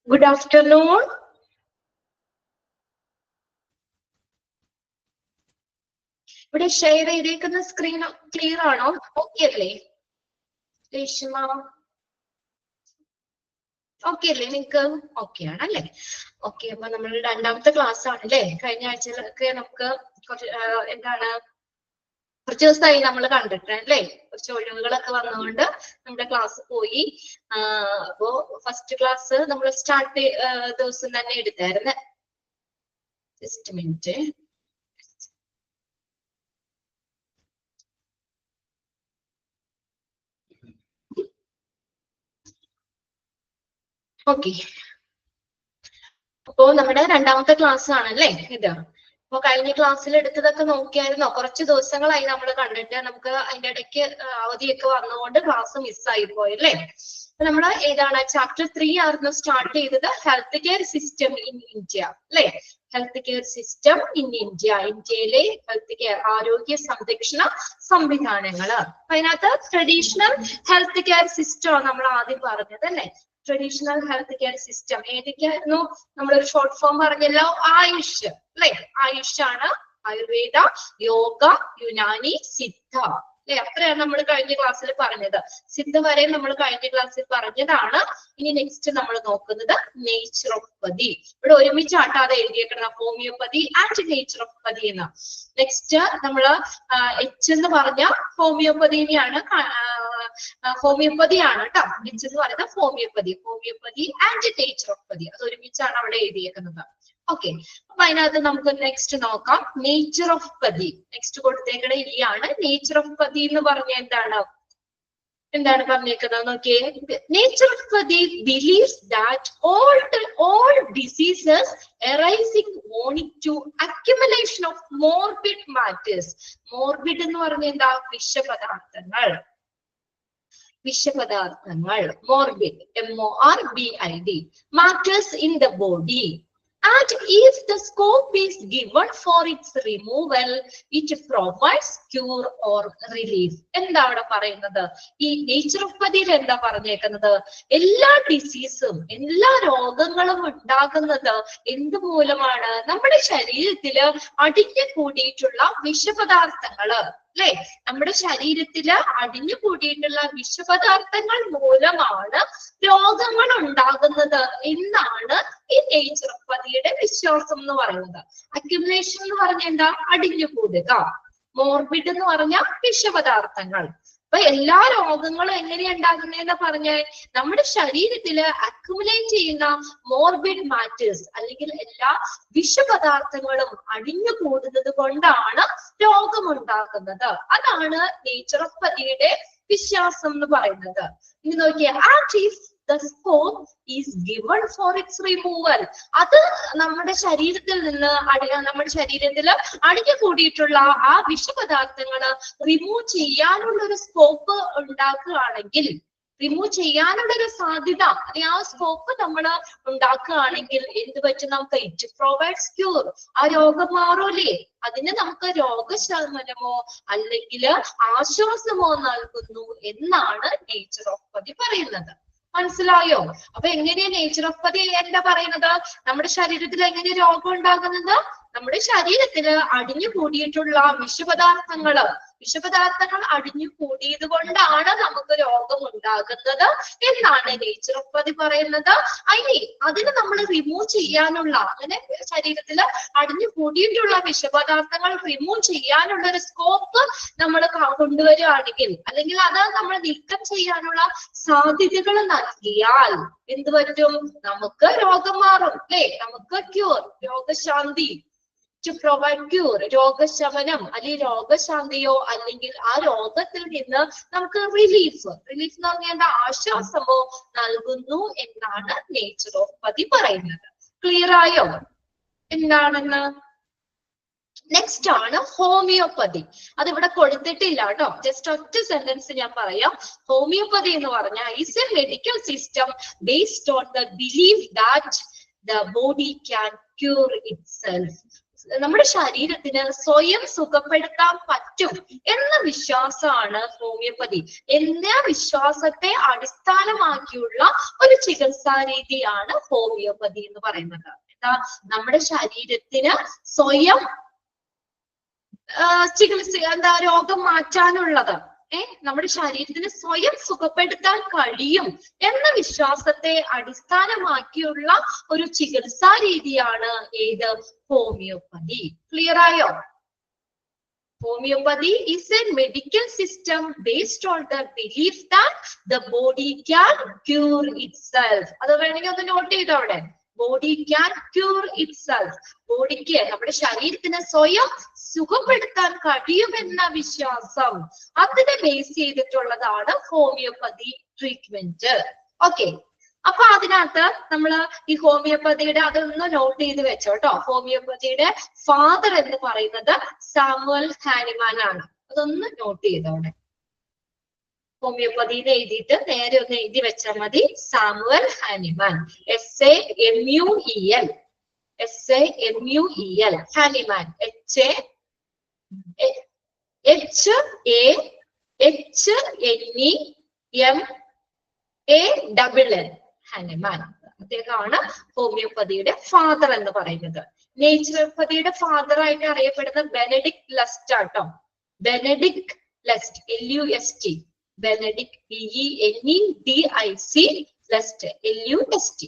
Good afternoon. ഇവിടെ share ചെയ്തേക്കുന്ന screen clear ആണോ? ഓക്കെ അല്ലേ? രേഷ്മ ഓക്കെ അല്ലേ? നിങ്ങൾക്ക് ഓക്കെ ആണല്ലേ? ഓക്കെ, അപ്പൊ നമ്മൾ രണ്ടാമത്തെ ക്ലാസ് ആണ് അല്ലേ? കഴിഞ്ഞ ആഴ്ചയിലൊക്കെ നമുക്ക് എന്താണ് കുറച്ച് ദിവസമായി നമ്മൾ കണ്ടിട്ട് അല്ലേ? കുറച്ച് ഒഴിവുകളൊക്കെ വന്നുകൊണ്ട് നമ്മുടെ ക്ലാസ് പോയി. അപ്പോ ഫസ്റ്റ് ക്ലാസ് നമ്മൾ സ്റ്റാർട്ട് ദിവസം തന്നെ എടുത്തായിരുന്നു. Just minute. ഓക്കെ, അപ്പോ നമ്മുടെ രണ്ടാമത്തെ ക്ലാസ് ആണല്ലേ ഇത്. അപ്പൊ കഴിഞ്ഞ ക്ലാസ്സിൽ എടുത്തതൊക്കെ നോക്കിയായിരുന്നോ? കുറച്ച് ദിവസങ്ങളായി നമ്മൾ കണ്ടിട്ട്, നമുക്ക് അതിന്റെ ഇടയ്ക്ക് അവധിയൊക്കെ വന്നുകൊണ്ട് ക്ലാസ് മിസ്സായി പോയി അല്ലേ? അപ്പൊ നമ്മൾ ഏതാണ് ചാപ്റ്റർ 3 ആയിരുന്നു സ്റ്റാർട്ട് ചെയ്തത്, health care system in India അല്ലെ? Health care system in India, ഇന്ത്യയിലെ ഹെൽത്ത് കെയർ ആരോഗ്യ സംരക്ഷണ സംവിധാനങ്ങള്. അപ്പൊ അതിനകത്ത് ട്രഡീഷണൽ ഹെൽത്ത് കെയർ സിസ്റ്റം നമ്മൾ ആദ്യം പറഞ്ഞത് അല്ലെ? ട്രഡീഷണൽ ഹെൽത്ത് കെയർ സിസ്റ്റം ഏതൊക്കെയായിരുന്നു? നമ്മളൊരു ഷോർട്ട് ഫോം പറഞ്ഞല്ലോ, ആയുഷ് അല്ലെ? ആയുഷ് ആണ് ആയുർവേദ, യോഗ, യുനാനി, സിദ്ധ അല്ലെ? അത്രയാണ് നമ്മൾ കഴിഞ്ഞ ക്ലാസ്സിൽ പറഞ്ഞത്. സിദ്ധ വരെ നമ്മൾ കഴിഞ്ഞ ക്ലാസ്സിൽ പറഞ്ഞതാണ്. ഇനി നെക്സ്റ്റ് നമ്മൾ നോക്കുന്നത് നേച്ചുറോപ്പതി. ഇവിടെ ഒരുമിച്ചാട്ടോ അത് എഴുതിയേക്കണം, ഹോമിയോപ്പതി ആൻഡ് നേച്ചുറോപ്പതി എന്ന്. നെക്സ്റ്റ് നമ്മള് എച്ച് എന്ന് പറഞ്ഞ ഹോമിയോപ്പതിനെയാണ്, ഹോമിയോപ്പതിയാണ് കേട്ടോ. എച്ച് എന്ന് പറയുന്നത് ഹോമിയോപ്പതി, ഹോമിയോപ്പതി ആൻഡ് നേച്ചുറോപ്പതി, അത് ഒരുമിച്ചാണ് അവിടെ എഴുതിയേക്കുന്നത്. ഓക്കെ, അപ്പൊ അതിനകത്ത് നമുക്ക് നെക്സ്റ്റ് നോക്കാം. നേച്ചർ ഓഫ് പതി നെക്സ്റ്റ് കൊടുത്തേക്കണ ഇയാണ്. നേച്ചർ ഓഫ് പതി എന്ന് പറഞ്ഞ എന്താണ് പറഞ്ഞേക്കുന്നത് നോക്കിയേ. Naturopathy believes that all diseases arising owing to accumulation of morbid matters. Morbid എന്ന് പറഞ്ഞ എന്താ? വിഷപദാർത്ഥങ്ങൾ, morbid, MORBID, matters in the body. And if the scope is given for its removal, it provides cure or relief. എന്താണ് പറയുന്നത്? ഈ nature of പതിയിൽ എന്താ പറഞ്ഞേക്കുന്നത്? എല്ലാ ഡിസീസും, എല്ലാ രോഗങ്ങളും ഉണ്ടാകുന്നത് എന്ത് മൂലമാണ്? നമ്മുടെ ശരീരത്തില് അടിഞ്ഞു കൂടിയിട്ടുള്ള വിഷപദാർത്ഥങ്ങള് അല്ലെ? നമ്മുടെ ശരീരത്തില് അടിഞ്ഞു കൂടിയിട്ടുള്ള വിഷപദാർത്ഥങ്ങൾ മൂലമാണ് രോഗങ്ങൾ ഉണ്ടാകുന്നത് എന്നാണ് ഈ നേച്ചർ ഓഫ് പതിയുടെ വിശ്വാസം എന്ന് പറയുന്നത്. അക്യുമുലേഷൻ എന്ന് പറഞ്ഞ എന്താ? അടിഞ്ഞു കൂടുക. മോർബിഡ് എന്ന് പറഞ്ഞ വിഷപദാർത്ഥങ്ങൾ. അപ്പൊ എല്ലാ രോഗങ്ങളും എങ്ങനെയാ ഉണ്ടാകുന്നതെന്ന് പറഞ്ഞാൽ നമ്മുടെ ശരീരത്തില് അക്യുമുലേറ്റ് ചെയ്യുന്ന മോർബിഡ് മാറ്റേഴ്സ് അല്ലെങ്കിൽ എല്ലാ വിഷപദാർത്ഥങ്ങളും അടിഞ്ഞു കൂടുന്നത് കൊണ്ടാണ് രോഗമുണ്ടാകുന്നത്. അതാണ് നേച്ചർ ഓഫ് പതിയുടെ വിശ്വാസം എന്ന് പറയുന്നത്. ഇനി നോക്കിയേ, the scope is given for its removal. അത് നമ്മുടെ ശരീരത്തിൽ നിന്ന് നമ്മുടെ ശരീരത്തിൽ അടിഞ്ഞു കൂടിയിട്ടുള്ള ആ വിഷപദാർത്ഥങ്ങള് റിമൂവ് ചെയ്യാനുള്ള ഒരു സ്കോപ്പ് ഉണ്ടാക്കുകയാണെങ്കിൽ, റിമൂവ് ചെയ്യാനുള്ള ഒരു സാധ്യത അല്ലെങ്കിൽ ആ സ്കോപ്പ് നമ്മൾ ഉണ്ടാക്കുകയാണെങ്കിൽ എന്ത് പറ്റും നമുക്ക്? It provides cure. ആ രോഗം മാറൂലേ? അതിന് നമുക്ക് രോഗശമനമോ അല്ലെങ്കിൽ ആശ്വാസമോ നൽകുന്നു എന്നാണ് നേച്ചർ ഓഫ് പതി പറയുന്നത്. മനസ്സിലായോ? അപ്പൊ എങ്ങനെയാ നേച്ചർ ഓഫ് പതി എന്താ പറയുന്നത്? നമ്മുടെ ശരീരത്തിൽ എങ്ങനെയാ രോഗം ഉണ്ടാകുന്നത്? നമ്മുടെ ശരീരത്തില് അടിഞ്ഞു കൂടിയിട്ടുള്ള വിഷപദാർത്ഥങ്ങൾ അടിഞ്ഞു കൂടിയത് കൊണ്ടാണ് നമുക്ക് രോഗം ഉണ്ടാകുന്നത് എന്നാണ് നേച്ചർ ഓഫ് പതി പറയുന്നത്. അതിന് നമ്മൾ റിമൂവ് ചെയ്യാനുള്ള, അങ്ങനെ ശരീരത്തില് അടിഞ്ഞു കൂടിയിട്ടുള്ള വിഷപദാർത്ഥങ്ങൾ റിമൂവ് ചെയ്യാനുള്ള ഒരു സ്കോപ്പ് നമ്മൾ കൊണ്ടുവരികയാണെങ്കിൽ, അല്ലെങ്കിൽ അത് നമ്മൾ നീക്കം ചെയ്യാനുള്ള സാധ്യതകൾ നൽകിയാൽ എന്ത് പറ്റും? നമുക്ക് രോഗം മാറും അല്ലെ? നമുക്ക് ക്യൂർ, രോഗശാന്തി, to provide cure, രോഗശമനം അല്ലെങ്കിൽ രോഗശാന്തിയോ അല്ലെങ്കിൽ ആ രോഗത്തിൽ നിന്ന് നമുക്ക് റിലീഫ് എന്ന് പറഞ്ഞാൽ ആശ്വാസമോ നൽകുന്നു എന്നാണ് നേച്ചർ ഓഫ് പതി പറയുന്നത്. ക്ലിയർ ആയോ എന്താണെന്ന്? നെക്സ്റ്റ് ആണ് ഹോമിയോപ്പതി. അതിവിടെ കൊടുത്തിട്ടില്ല കേട്ടോ, ജസ്റ്റ് ഒറ്റ സെന്റൻസ് ഞാൻ പറയാം. ഹോമിയോപ്പതി എന്ന് പറഞ്ഞാൽ is a medical system based on the belief that the body can cure itself. നമ്മുടെ ശരീരത്തിന് സ്വയം സുഖപ്പെടുത്താൻ പറ്റും എന്ന വിശ്വാസമാണ് ഹോമിയോപ്പതി. എന്ന വിശ്വാസത്തെ അടിസ്ഥാനമാക്കിയുള്ള ഒരു ചികിത്സാ രീതിയാണ് ഹോമിയോപ്പതി എന്ന് പറയുന്നത്. എന്താ, നമ്മുടെ ശരീരത്തിന് സ്വയം ചികിത്സ, എന്താ, രോഗം മാറ്റാനുള്ളത്, നമ്മുടെ ശരീരത്തിന് സ്വയം സുഖപ്പെടുത്താൻ കഴിയും എന്ന വിശ്വാസത്തെ അടിസ്ഥാനമാക്കിയുള്ള ഒരു ചികിത്സാ രീതിയാണ് ഏത്, ഹോമിയോപ്പതി. ക്ലിയർ ആയോ? Homeopathy is a medical system based on the belief that the body can cure itself. അത് വേണമെങ്കിൽ ഒന്ന് നോട്ട് ചെയ്തോ അവിടെ. Body can cure itself. ബോഡിക്ക്, നമ്മുടെ ശരീരത്തിന് സ്വയം സുഖപ്പെടുത്താൻ കഴിയുമെന്ന വിശ്വാസം, അതിനെ ബേസ് ചെയ്തിട്ടുള്ളതാണ് ഹോമിയോപ്പതി ട്രീറ്റ്മെന്റ്. ഓക്കെ, അപ്പൊ അതിനകത്ത് നമ്മള് ഈ ഹോമിയോപ്പതിയുടെ അതൊന്ന് നോട്ട് ചെയ്ത് വെച്ചോ കേട്ടോ. ഹോമിയോപ്പതിയുടെ ഫാദർ എന്ന് പറയുന്നത് സാമുവൽ ഹാനിമാൻ ആണ്. അതൊന്ന് നോട്ട് ചെയ്തോടെ. ഹോമിയോപ്പതിയിൽ എഴുതിയിട്ട് നേരെ ഒന്ന് എഴുതി വെച്ചാൽ മതി. Samuel Hahnemann, SAMUEL, SAMUEL, Hahnemann, HANEMAN, Hahnemann. അദ്ദേഹമാണ് ഹോമിയോപ്പതിയുടെ ഫാദർ എന്ന് പറയുന്നത്. നേച്ചുറോപ്പതിയുടെ ഫാദർ ആയിട്ട് അറിയപ്പെടുന്ന ബെനഡിക്ട് ലസ്റ്റ് ആട്ടോ. Benedict lust, LUST, Benedict, BENEDIC, lust, LUST.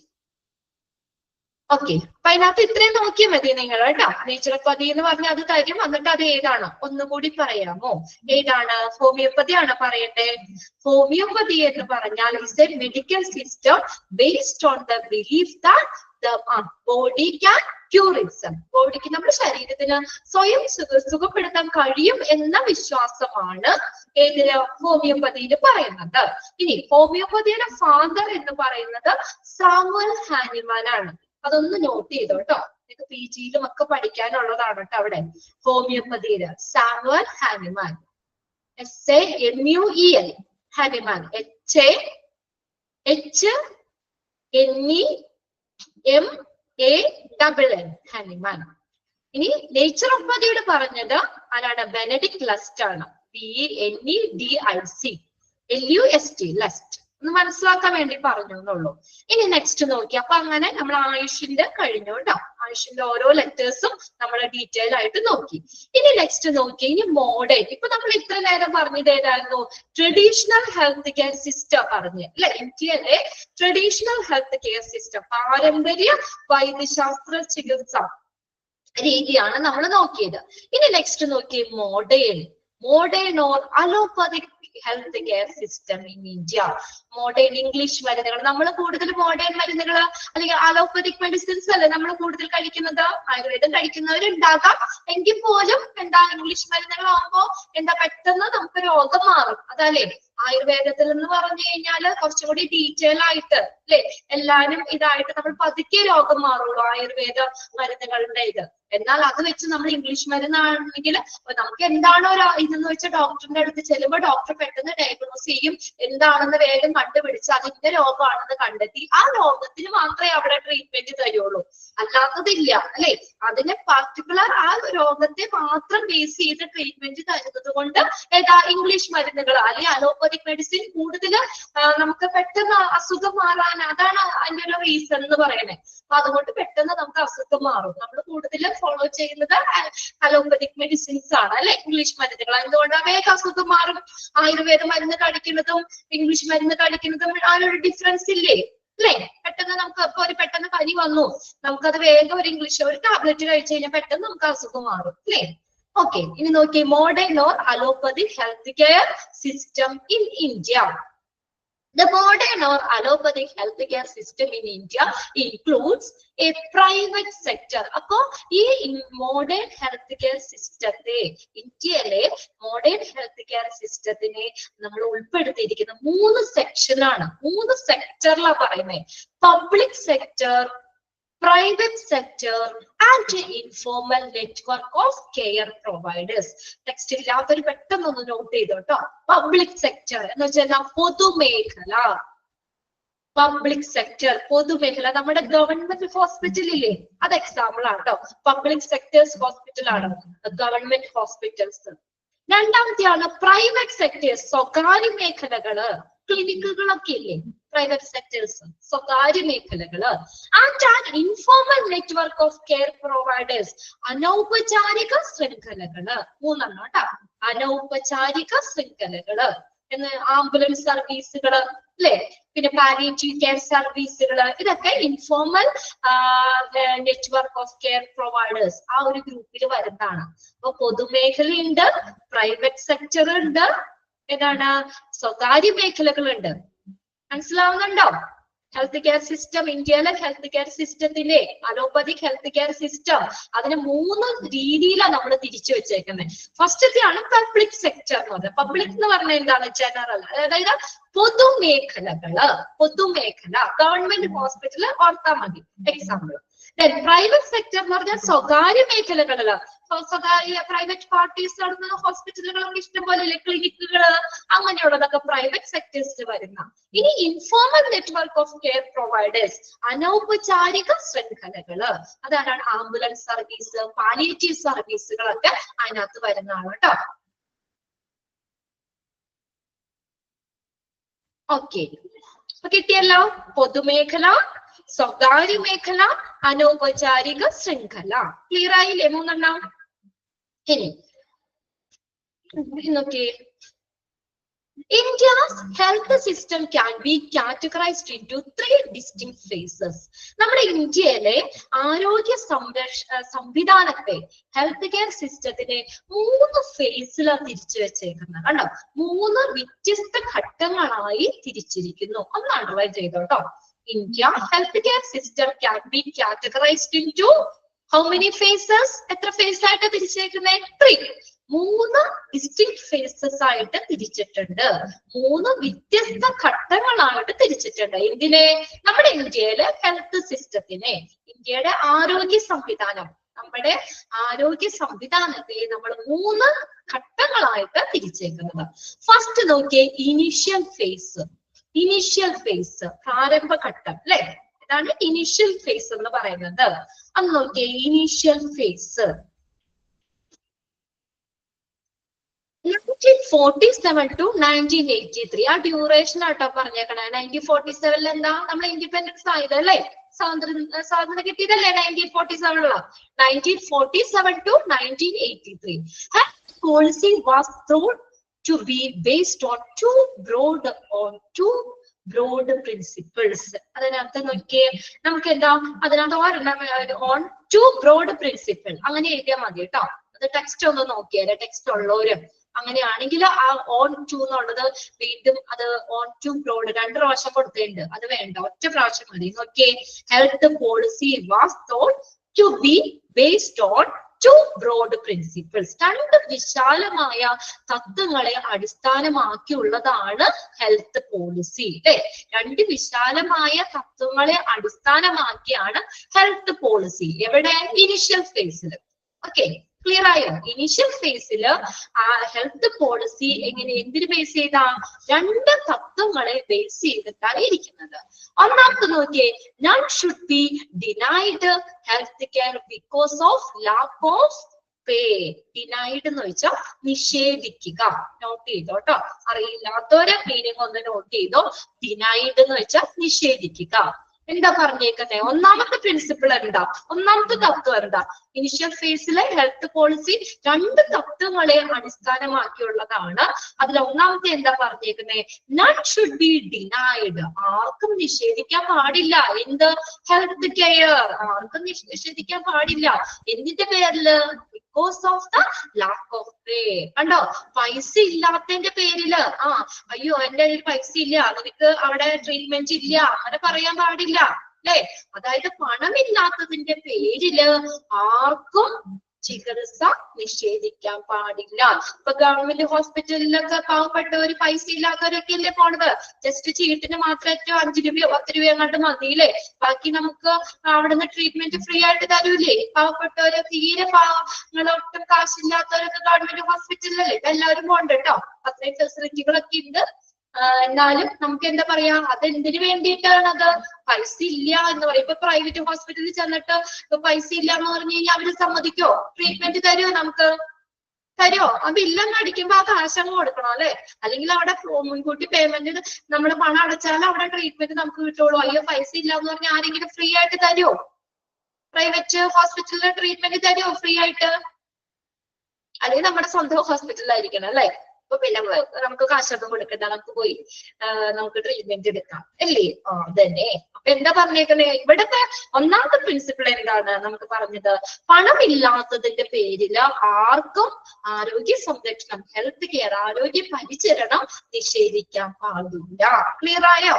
Okay, അപ്പൊ അതിനകത്ത് ഇത്രയും നോക്കിയാൽ മതി നിങ്ങൾ കേട്ടോ. നേച്ചുറോപ്പതി എന്ന് പറഞ്ഞാൽ അത് തരും. എന്നിട്ട് അത് ഏതാണ് ഒന്നുകൂടി പറയാമോ? ഏതാണ്? ഹോമിയോപ്പതി ആണ് പറയട്ടെ. ഹോമിയോപ്പതി എന്ന് പറഞ്ഞാൽ is a medical system based on the belief that the body can cure itself. ബോഡിക്ക്, നമ്മുടെ ശരീരത്തിന് സ്വയം സുഖപ്പെടുത്താൻ കഴിയും എന്ന വിശ്വാസമാണ് ഏതില്, ഹോമിയോപ്പതിയിൽ പറയുന്നത്. ഇനി ഹോമിയോപ്പതിയുടെ ഫാദർ എന്ന് പറയുന്നത് സാമുവൽ ഹാനിമാൻ ആണ്. അതൊന്ന് നോട്ട് ചെയ്തോ കേട്ടോ. നിങ്ങൾക്ക് PGയിലും ഒക്കെ പഠിക്കാനുള്ളതാണ് കേട്ടോ അവിടെ. ഹോമിയോപ്പതിയില് Samuel Hahnemann, SAMUEL, Hahnemann, HANEMAN, Hahnemann. ഇനി നേച്ചുറോപ്പതിയുടെ പറഞ്ഞത് ആരാണ്? ബെനഡിക്ട് ലസ്റ്റ് ആണ്. BENEDIC, LUST, Lust. ഒന്ന് മനസ്സിലാക്കാൻ വേണ്ടി പറഞ്ഞു എന്നുള്ളൂ. ഇനി നെക്സ്റ്റ് നോക്കി. അപ്പൊ അങ്ങനെ നമ്മൾ ആയുഷിന്റെ കഴിഞ്ഞു കേട്ടോ. ആയുഷിന്റെ ഓരോ ലെറ്റേഴ്സും നമ്മൾ ഡീറ്റെയിൽ ആയിട്ട് നോക്കി. ഇനി നെക്സ്റ്റ് നോക്കി. ഇനി മോഡേൺ. ഇപ്പൊ നമ്മൾ ഇത്ര നേരം പറഞ്ഞത് ഏതായിരുന്നു? ട്രഡീഷണൽ ഹെൽത്ത് കെയർ സിസ്റ്റം പറഞ്ഞു അല്ലെ. ഇന്ത്യയിലെ ട്രഡീഷണൽ ഹെൽത്ത് കെയർ സിസ്റ്റം, പാരമ്പര്യ വൈദ്യശാസ്ത്ര ചികിത്സ രീതിയാണ് നമ്മൾ നോക്കിയത്. ഇനി നെക്സ്റ്റ് നോക്കി modern. Modern or allopathic health care system in India. Modern English മരുന്നുകൾ, നമ്മൾ കൂടുതൽ മോഡേൺ മരുന്നുകൾ അല്ലെങ്കിൽ അലോപ്പതിക് മെഡിസിൻസ് അല്ലേ നമ്മൾ കൂടുതൽ കഴിക്കുന്നത്. ആയുർവേദം കഴിക്കുന്നവരുണ്ടാകാം, എങ്കിൽ പോലും എന്താ ഇംഗ്ലീഷ് മരുന്നുകളാകുമ്പോ എന്താ പെട്ടെന്ന് നമുക്ക് രോഗം മാറും. അതല്ലേ ആയുർവേദത്തിൽ എന്ന് പറഞ്ഞു കഴിഞ്ഞാല് കുറച്ചും കൂടി ഡീറ്റെയിൽ ആയിട്ട് അല്ലെ എല്ലാരും ഇതായിട്ട് നമ്മൾ പതുക്കെ രോഗം മാറുള്ളൂ ആയുർവേദ മരുന്നുകളുടെ ഇത്. എന്നാൽ അത് വെച്ച് നമ്മൾ ഇംഗ്ലീഷ് മരുന്നാണെങ്കിൽ നമുക്ക് എന്താണോ ഇതെന്ന് വെച്ചാൽ ഡോക്ടറിന്റെ അടുത്ത് ചെല്ലുമ്പോൾ ഡോക്ടർ പെട്ടെന്ന് ഡയഗ്നോസ് ചെയ്യും, എന്താണെന്ന് വേഗം കണ്ടുപിടിച്ച് അതിന്റെ രോഗമാണെന്ന് കണ്ടെത്തി ആ രോഗത്തിന് മാത്രമേ അവിടെ ട്രീറ്റ്മെന്റ് തരുള്ളൂ. അല്ലാത്തതില്ല അല്ലെ. അതിനെ പർട്ടിക്കുലർ ആ രോഗത്തെ മാത്രം ബേസ് ചെയ്ത് ട്രീറ്റ്മെന്റ് തരുന്നത് കൊണ്ട് ഏതാ ഇംഗ്ലീഷ് മരുന്നുകൾ അല്ലെങ്കിൽ അലോപ്പതിക് മെഡിസിൻ കൂടുതൽ നമുക്ക് പെട്ടെന്ന് അസുഖം മാറാൻ, അതാണ് അതിന്റെ ഒരു റീസൺ എന്ന് പറയുന്നത്. അപ്പൊ അതുകൊണ്ട് പെട്ടെന്ന് നമുക്ക് അസുഖം മാറും. നമ്മൾ കൂടുതൽ ഫോളോ ചെയ്യുന്നത് അലോപ്പതിക് മെഡിസിൻസ് ആണ് അല്ലെ, ഇംഗ്ലീഷ് മരുന്നുകൾ. എന്തുകൊണ്ട് വേഗം അസുഖം മാറും. ആയുർവേദ മരുന്ന് കഴിക്കുന്നതും ഇംഗ്ലീഷ് മരുന്ന് കഴിക്കുന്നതും അതിനൊരു ഡിഫറൻസ് ഇല്ലേ അല്ലെ. പെട്ടെന്ന് നമുക്ക് ഇപ്പൊ ഒരു പെട്ടെന്ന് പനി വന്നു, നമുക്കത് വേഗം ഒരു ഇംഗ്ലീഷ് ഒരു ടാബ്ലറ്റ് കഴിച്ചു കഴിഞ്ഞാൽ പെട്ടെന്ന് നമുക്ക് അസുഖം മാറും അല്ലെ. ഓക്കെ, ഇനി നോക്കി. Modern or allopathic health care system in India. The modern or allopathic healthcare system in India includes a private sector. അപ്പോ ഈ മോഡേൺ ഹെൽത്ത് കെയർ സിസ്റ്റത്തെ, ഇന്ത്യയിലെ മോഡേൺ ഹെൽത്ത് കെയർ സിസ്റ്റത്തിനെ നമ്മൾ ഉൾപ്പെടുത്തിയിരിക്കുന്ന 3 സെക്ഷനാണ്, 3 സെക്ടറിലാണ് പറയുന്നത്. Public sector, private sector and informal network of care providers. Text ഇല്ലാത്തൊരു പെട്ടെന്നൊന്ന് not ചെയ്തോ കേട്ടോ. പബ്ലിക് സെക്ടർ എന്ന് വെച്ചാൽ പൊതുമേഖല. പബ്ലിക് സെക്ടർ, പൊതുമേഖല, നമ്മുടെ ഗവൺമെന്റ് ഹോസ്പിറ്റൽ ഇല്ലേ, അത് എക്സാമ്പിൾ ആണ് കേട്ടോ. പബ്ലിക് സെക്ടേഴ്സ് ഹോസ്പിറ്റൽ ആണ് ഗവൺമെന്റ് ഹോസ്പിറ്റൽസ്. രണ്ടാമത്തെയാണ് പ്രൈവറ്റ് സെക്ടേഴ്സ്, സ്വകാര്യ മേഖലകള്, ക്ലിനിക്കുകളൊക്കെ ഇല്ലേ, പ്രൈവറ്റ് സെക്ടേഴ്സ്, സ്വകാര്യ മേഖലകള്. And an informal network of care providers, അനൗപചാരിക ശൃംഖലകള്. മൂന്നെണ്ണം കേട്ടോ, അനൗപചാരിക ശൃംഖലകള് എന്ന് ആംബുലൻസ് സർവീസുകള് അല്ലെ, പിന്നെ പാലിയേറ്റീവ് കെയർ സർവീസുകള്, ഇതൊക്കെ informal network of care providers ആ ഒരു ഗ്രൂപ്പിൽ വരുന്നതാണ്. അപ്പൊ പൊതുമേഖലയുണ്ട്, പ്രൈവറ്റ് സെക്ടർ ഉണ്ട്, ഏതാണ് സ്വകാര്യ മേഖലകളുണ്ട്. മനസ്സിലാവുന്നുണ്ടോ? ഹെൽത്ത് കെയർ സിസ്റ്റം, ഇന്ത്യയിലെ ഹെൽത്ത് കെയർ സിസ്റ്റത്തിന്റെ അലോപ്പതിക് ഹെൽത്ത് കെയർ സിസ്റ്റം, അതിന് 3 രീതിയിലാണ് നമ്മൾ തിരിച്ചു വെച്ചേക്കുന്നത്. ഫസ്റ്റത്തെയാണ് പബ്ലിക് സെക്ടർ എന്ന് പറഞ്ഞത്. പബ്ലിക് എന്ന് പറഞ്ഞാൽ എന്താണ്? ജനറൽ, അതായത് പൊതുമേഖലകള്, പൊതുമേഖല, ഗവൺമെന്റ് ഹോസ്പിറ്റൽ ഓർത്താൽ മതി എക്സാമ്പിൾ. പ്രൈവറ്റ് സെക്ടർ എന്ന് പറഞ്ഞാൽ സ്വകാര്യ മേഖലകളില്, സ്വകാര്യ പ്രൈവറ്റ് പാർട്ടീസ് നടത്തുന്ന ഹോസ്പിറ്റലുകളൊക്കെ ഇഷ്ടംപോലെ, ക്ലിനിക്കുകള്, അങ്ങനെയുള്ളതൊക്കെ പ്രൈവറ്റ് സെക്ടേഴ്സിൽ വരുന്ന. ഇനി informal network of care providers, അനൗപചാരിക ശൃംഖലകള്, അതാണ് ആംബുലൻസ് സർവീസ്, പാലിയേറ്റീവ് സർവീസുകളൊക്കെ അതിനകത്ത് വരുന്നതാണ് കേട്ടോ. ഓക്കെ, കിട്ടിയല്ലോ. പൊതുമേഖല, സ്വകാര്യ മേഖല, അനൗപചാരിക ശൃംഖല. ക്ലിയർ ആയില്ലേ? 3 ഇനി നോക്കിയേ, India's health system can be categorized into 3 distinct phases. നമ്മുടെ ഇന്ത്യയിലെ ആരോഗ്യ സംവിധാനത്തെ, ഹെൽത്ത് കെയർ സിസ്റ്റത്തിനെ 3 ഫേസിലാണ് തിരിച്ചു വെച്ചേക്കുന്നത്. കണ്ടോ, 3 വ്യത്യസ്ത ഘട്ടങ്ങളായി തിരിച്ചിരിക്കുന്നു. ഒന്ന് underline ചെയ്തോട്ടോ. India health care system can be categorized into how many phases? എത്ര ഫേസ് ആയിട്ട് തിരിച്ചേക്കുന്നത്? 3. 3 ഡിസ്റ്റിങ് ഫേസസ് ആയിട്ട് തിരിച്ചിട്ടുണ്ട്. 3 വ്യത്യസ്ത ഘട്ടങ്ങളായിട്ട് തിരിച്ചിട്ടുണ്ട്. എന്തിനെ? നമ്മുടെ ഇന്ത്യയിലെ ഹെൽത്ത് സിസ്റ്റത്തിനെ, ഇന്ത്യയുടെ ആരോഗ്യ സംവിധാനം, നമ്മുടെ ആരോഗ്യ സംവിധാനത്തെ നമ്മൾ 3 ഘട്ടങ്ങളായിട്ട് തിരിച്ചേക്കുന്നത്. ഫസ്റ്റ് നോക്കിയേ, ഇനീഷ്യൽ ഫേസ്. ഇനീഷ്യൽ ഫേസ്, പ്രാരംഭഘട്ടം അല്ലെ, ഇതാണ് ഇനീഷ്യൽ ഫേസ് എന്ന് പറയുന്നത്. അന്ന് നോക്കിയേ, ഇനീഷ്യൽ ഫേസ് 1947 to 1983 ആ ഡ്യൂറേഷൻ ആട്ടോ പറഞ്ഞേക്കണേ. 1947 എന്താ? നമ്മൾ ഇൻഡിപെൻഡൻസ് ആയത് അല്ലെ, സ്വാതന്ത്ര്യം കിട്ടിയതല്ലേ 1947. 1947 to 1983 health policy was thought to be based on two broad principles. അതിനകത്ത് നോക്കിയേ, നമുക്ക് എന്താ അതിനകത്ത് ഓൺ 2 broad principle അങ്ങനെ എഴുതിയാൽ മതി കേട്ടോ. അത് ടെക്സ്റ്റ് ഒന്ന് നോക്കിയാലേ, ടെക്സ്റ്റ് ഉള്ളവരും അങ്ങനെയാണെങ്കിൽ ആ ഓൺ 2 എന്നുള്ളത് വീണ്ടും അത് ഓൺ 2 broad 2 പ്രാവശ്യം കൊടുത്തിട്ടുണ്ട്, അത് വേണ്ട, ഒറ്റ പ്രാവശ്യം മതി. നോക്കിയേ, health policy was thought to be based on 2 broad principles. 2 വിശാലമായ തത്വങ്ങളെ അടിസ്ഥാനമാക്കിയുള്ളതാണ് ഹെൽത്ത് പോളിസി അല്ലെ. 2 വിശാലമായ തത്വങ്ങളെ അടിസ്ഥാനമാക്കിയാണ് ഹെൽത്ത് പോളിസി. എവിടെ? ഇനിഷ്യൽ ഫേസിൽ. ഓക്കെ, ക്ലിയർ ആയോ? ഇനിഷ്യൽ ഫേസിൽ ആ ഹെൽത്ത് പോളിസി എങ്ങനെ, എന്തിന് ബേസ് ചെയ്താ? 2 തത്വങ്ങളെ ബേസ് ചെയ്തിട്ടാണ് ഇരിക്കുന്നത്. ഒന്നാമത്തെ നോക്കിയേ, none should be denied health care because of lack of pay. Denied എന്ന് വെച്ചാൽ നിഷേധിക്കുക. നോട്ട് ചെയ്തോ കേട്ടോ, അറിയില്ലാത്തവരെ മീനിങ് ഒന്ന് നോട്ട് ചെയ്തോ. ഡിനൈഡ് എന്ന് വെച്ചാൽ നിഷേധിക്കുക. എന്താ പറഞ്ഞേക്കുന്നേ? ഒന്നാമത്തെ പ്രിൻസിപ്പിൾ എന്താ? ഒന്നാമത്തെ തത്വം എന്താ? ഇനിഷ്യൽ ഫേസിലെ ഹെൽത്ത് പോളിസി 2 തത്വങ്ങളെ അടിസ്ഥാനമാക്കിയുള്ളതാണ്. അതിൽ ഒന്നാമത്തെ എന്താ പറഞ്ഞേക്കുന്നേ? None should be denied. ആർക്കും നിഷേധിക്കാൻ പാടില്ല. എന്ത്? ഹെൽത്ത് കെയർ ആർക്കും നിഷേധിക്കാൻ പാടില്ല. എന്തിന്റെ പേരില്? Because of the lack of pay. കണ്ടോ, പൈസ ഇല്ലാത്തതിന്റെ പേരില് അയ്യോ എന്റെ കയ്യിൽ പൈസ ഇല്ല, നിനക്ക് അവിടെ ട്രീറ്റ്മെന്റ് ഇല്ല, അങ്ങനെ പറയാൻ പാടില്ല അല്ലെ. അതായത് പണമില്ലാത്തതിന്റെ പേരില് ആർക്കും ചികിത്സ നിഷേധിക്കാൻ പാടില്ല. ഇപ്പൊ ഗവൺമെന്റ് ഹോസ്പിറ്റലിലൊക്കെ പാവപ്പെട്ടവര്, പൈസ ഇല്ലാത്തവരൊക്കെ അല്ലേ പോണത്. ജസ്റ്റ് ചീട്ടിന് മാത്രം 5 രൂപയോ 10 രൂപയോ അങ്ങോട്ട് മതിയില്ലേ, ബാക്കി നമുക്ക് അവിടുന്ന് ട്രീറ്റ്മെന്റ് ഫ്രീ ആയിട്ട് തരൂലേ. പാവപ്പെട്ടവര്, തീരെ ഒട്ടും കാശില്ലാത്തവരൊക്കെ ഗവൺമെന്റ് ഹോസ്പിറ്റലിലല്ലേ എല്ലാവരും പോണ്ട് കേട്ടോ. അത്രയും ഫെസിലിറ്റികളൊക്കെ ഉണ്ട്. എന്നാലും നമുക്ക് എന്താ പറയാ, അതെന്തിനു വേണ്ടിയിട്ടാണ് അത്? പൈസ ഇല്ല എന്ന് പറയും. ഇപ്പൊ പ്രൈവറ്റ് ഹോസ്പിറ്റലിൽ ചെന്നിട്ട് പൈസ ഇല്ല എന്ന് പറഞ്ഞു കഴിഞ്ഞാൽ അവര് സമ്മതിക്കോ? ട്രീറ്റ്മെന്റ് തരുമോ? നമുക്ക് തരുമോ? ആ ബില്ലൊന്നും അടിക്കുമ്പോ ആ കാശങ്ങ് കൊടുക്കണം അല്ലെ? അല്ലെങ്കിൽ അവിടെ മുൻകൂട്ടി പേയ്മെന്റ് നമ്മൾ പണം അടച്ചാലും അവിടെ ട്രീറ്റ്മെന്റ് നമുക്ക് കിട്ടുള്ളൂ. അയ്യോ പൈസ ഇല്ല എന്ന് പറഞ്ഞാൽ ആരെങ്കിലും ഫ്രീ ആയിട്ട് തരുമോ? പ്രൈവറ്റ് ഹോസ്പിറ്റലിൽ ട്രീറ്റ്മെന്റ് തരുമോ ഫ്രീ ആയിട്ട്? അല്ലെങ്കിൽ നമ്മുടെ സ്വന്തം ഹോസ്പിറ്റലിലായിരിക്കണം അല്ലെ? അപ്പൊ പിന്നെ നമുക്ക് കാശൊന്നും കൊടുക്കണ്ട, നമുക്ക് പോയി നമുക്ക് ട്രീറ്റ്മെന്റ് എടുക്കാം അല്ലേ? അതന്നെ. അപ്പൊ എന്താ പറഞ്ഞേക്കുന്നത് ഇവിടുത്തെ ഒന്നാമത്തെ പ്രിൻസിപ്പിൾ എന്താണ് നമുക്ക് പറഞ്ഞത്? പണമില്ലാത്തതിന്റെ പേരിൽ ആർക്കും ആരോഗ്യ സംരക്ഷണം, ഹെൽത്ത് കെയർ, ആരോഗ്യ പരിചരണം നിഷേധിക്കാൻ പാടില്ല. ക്ലിയർ ആയോ?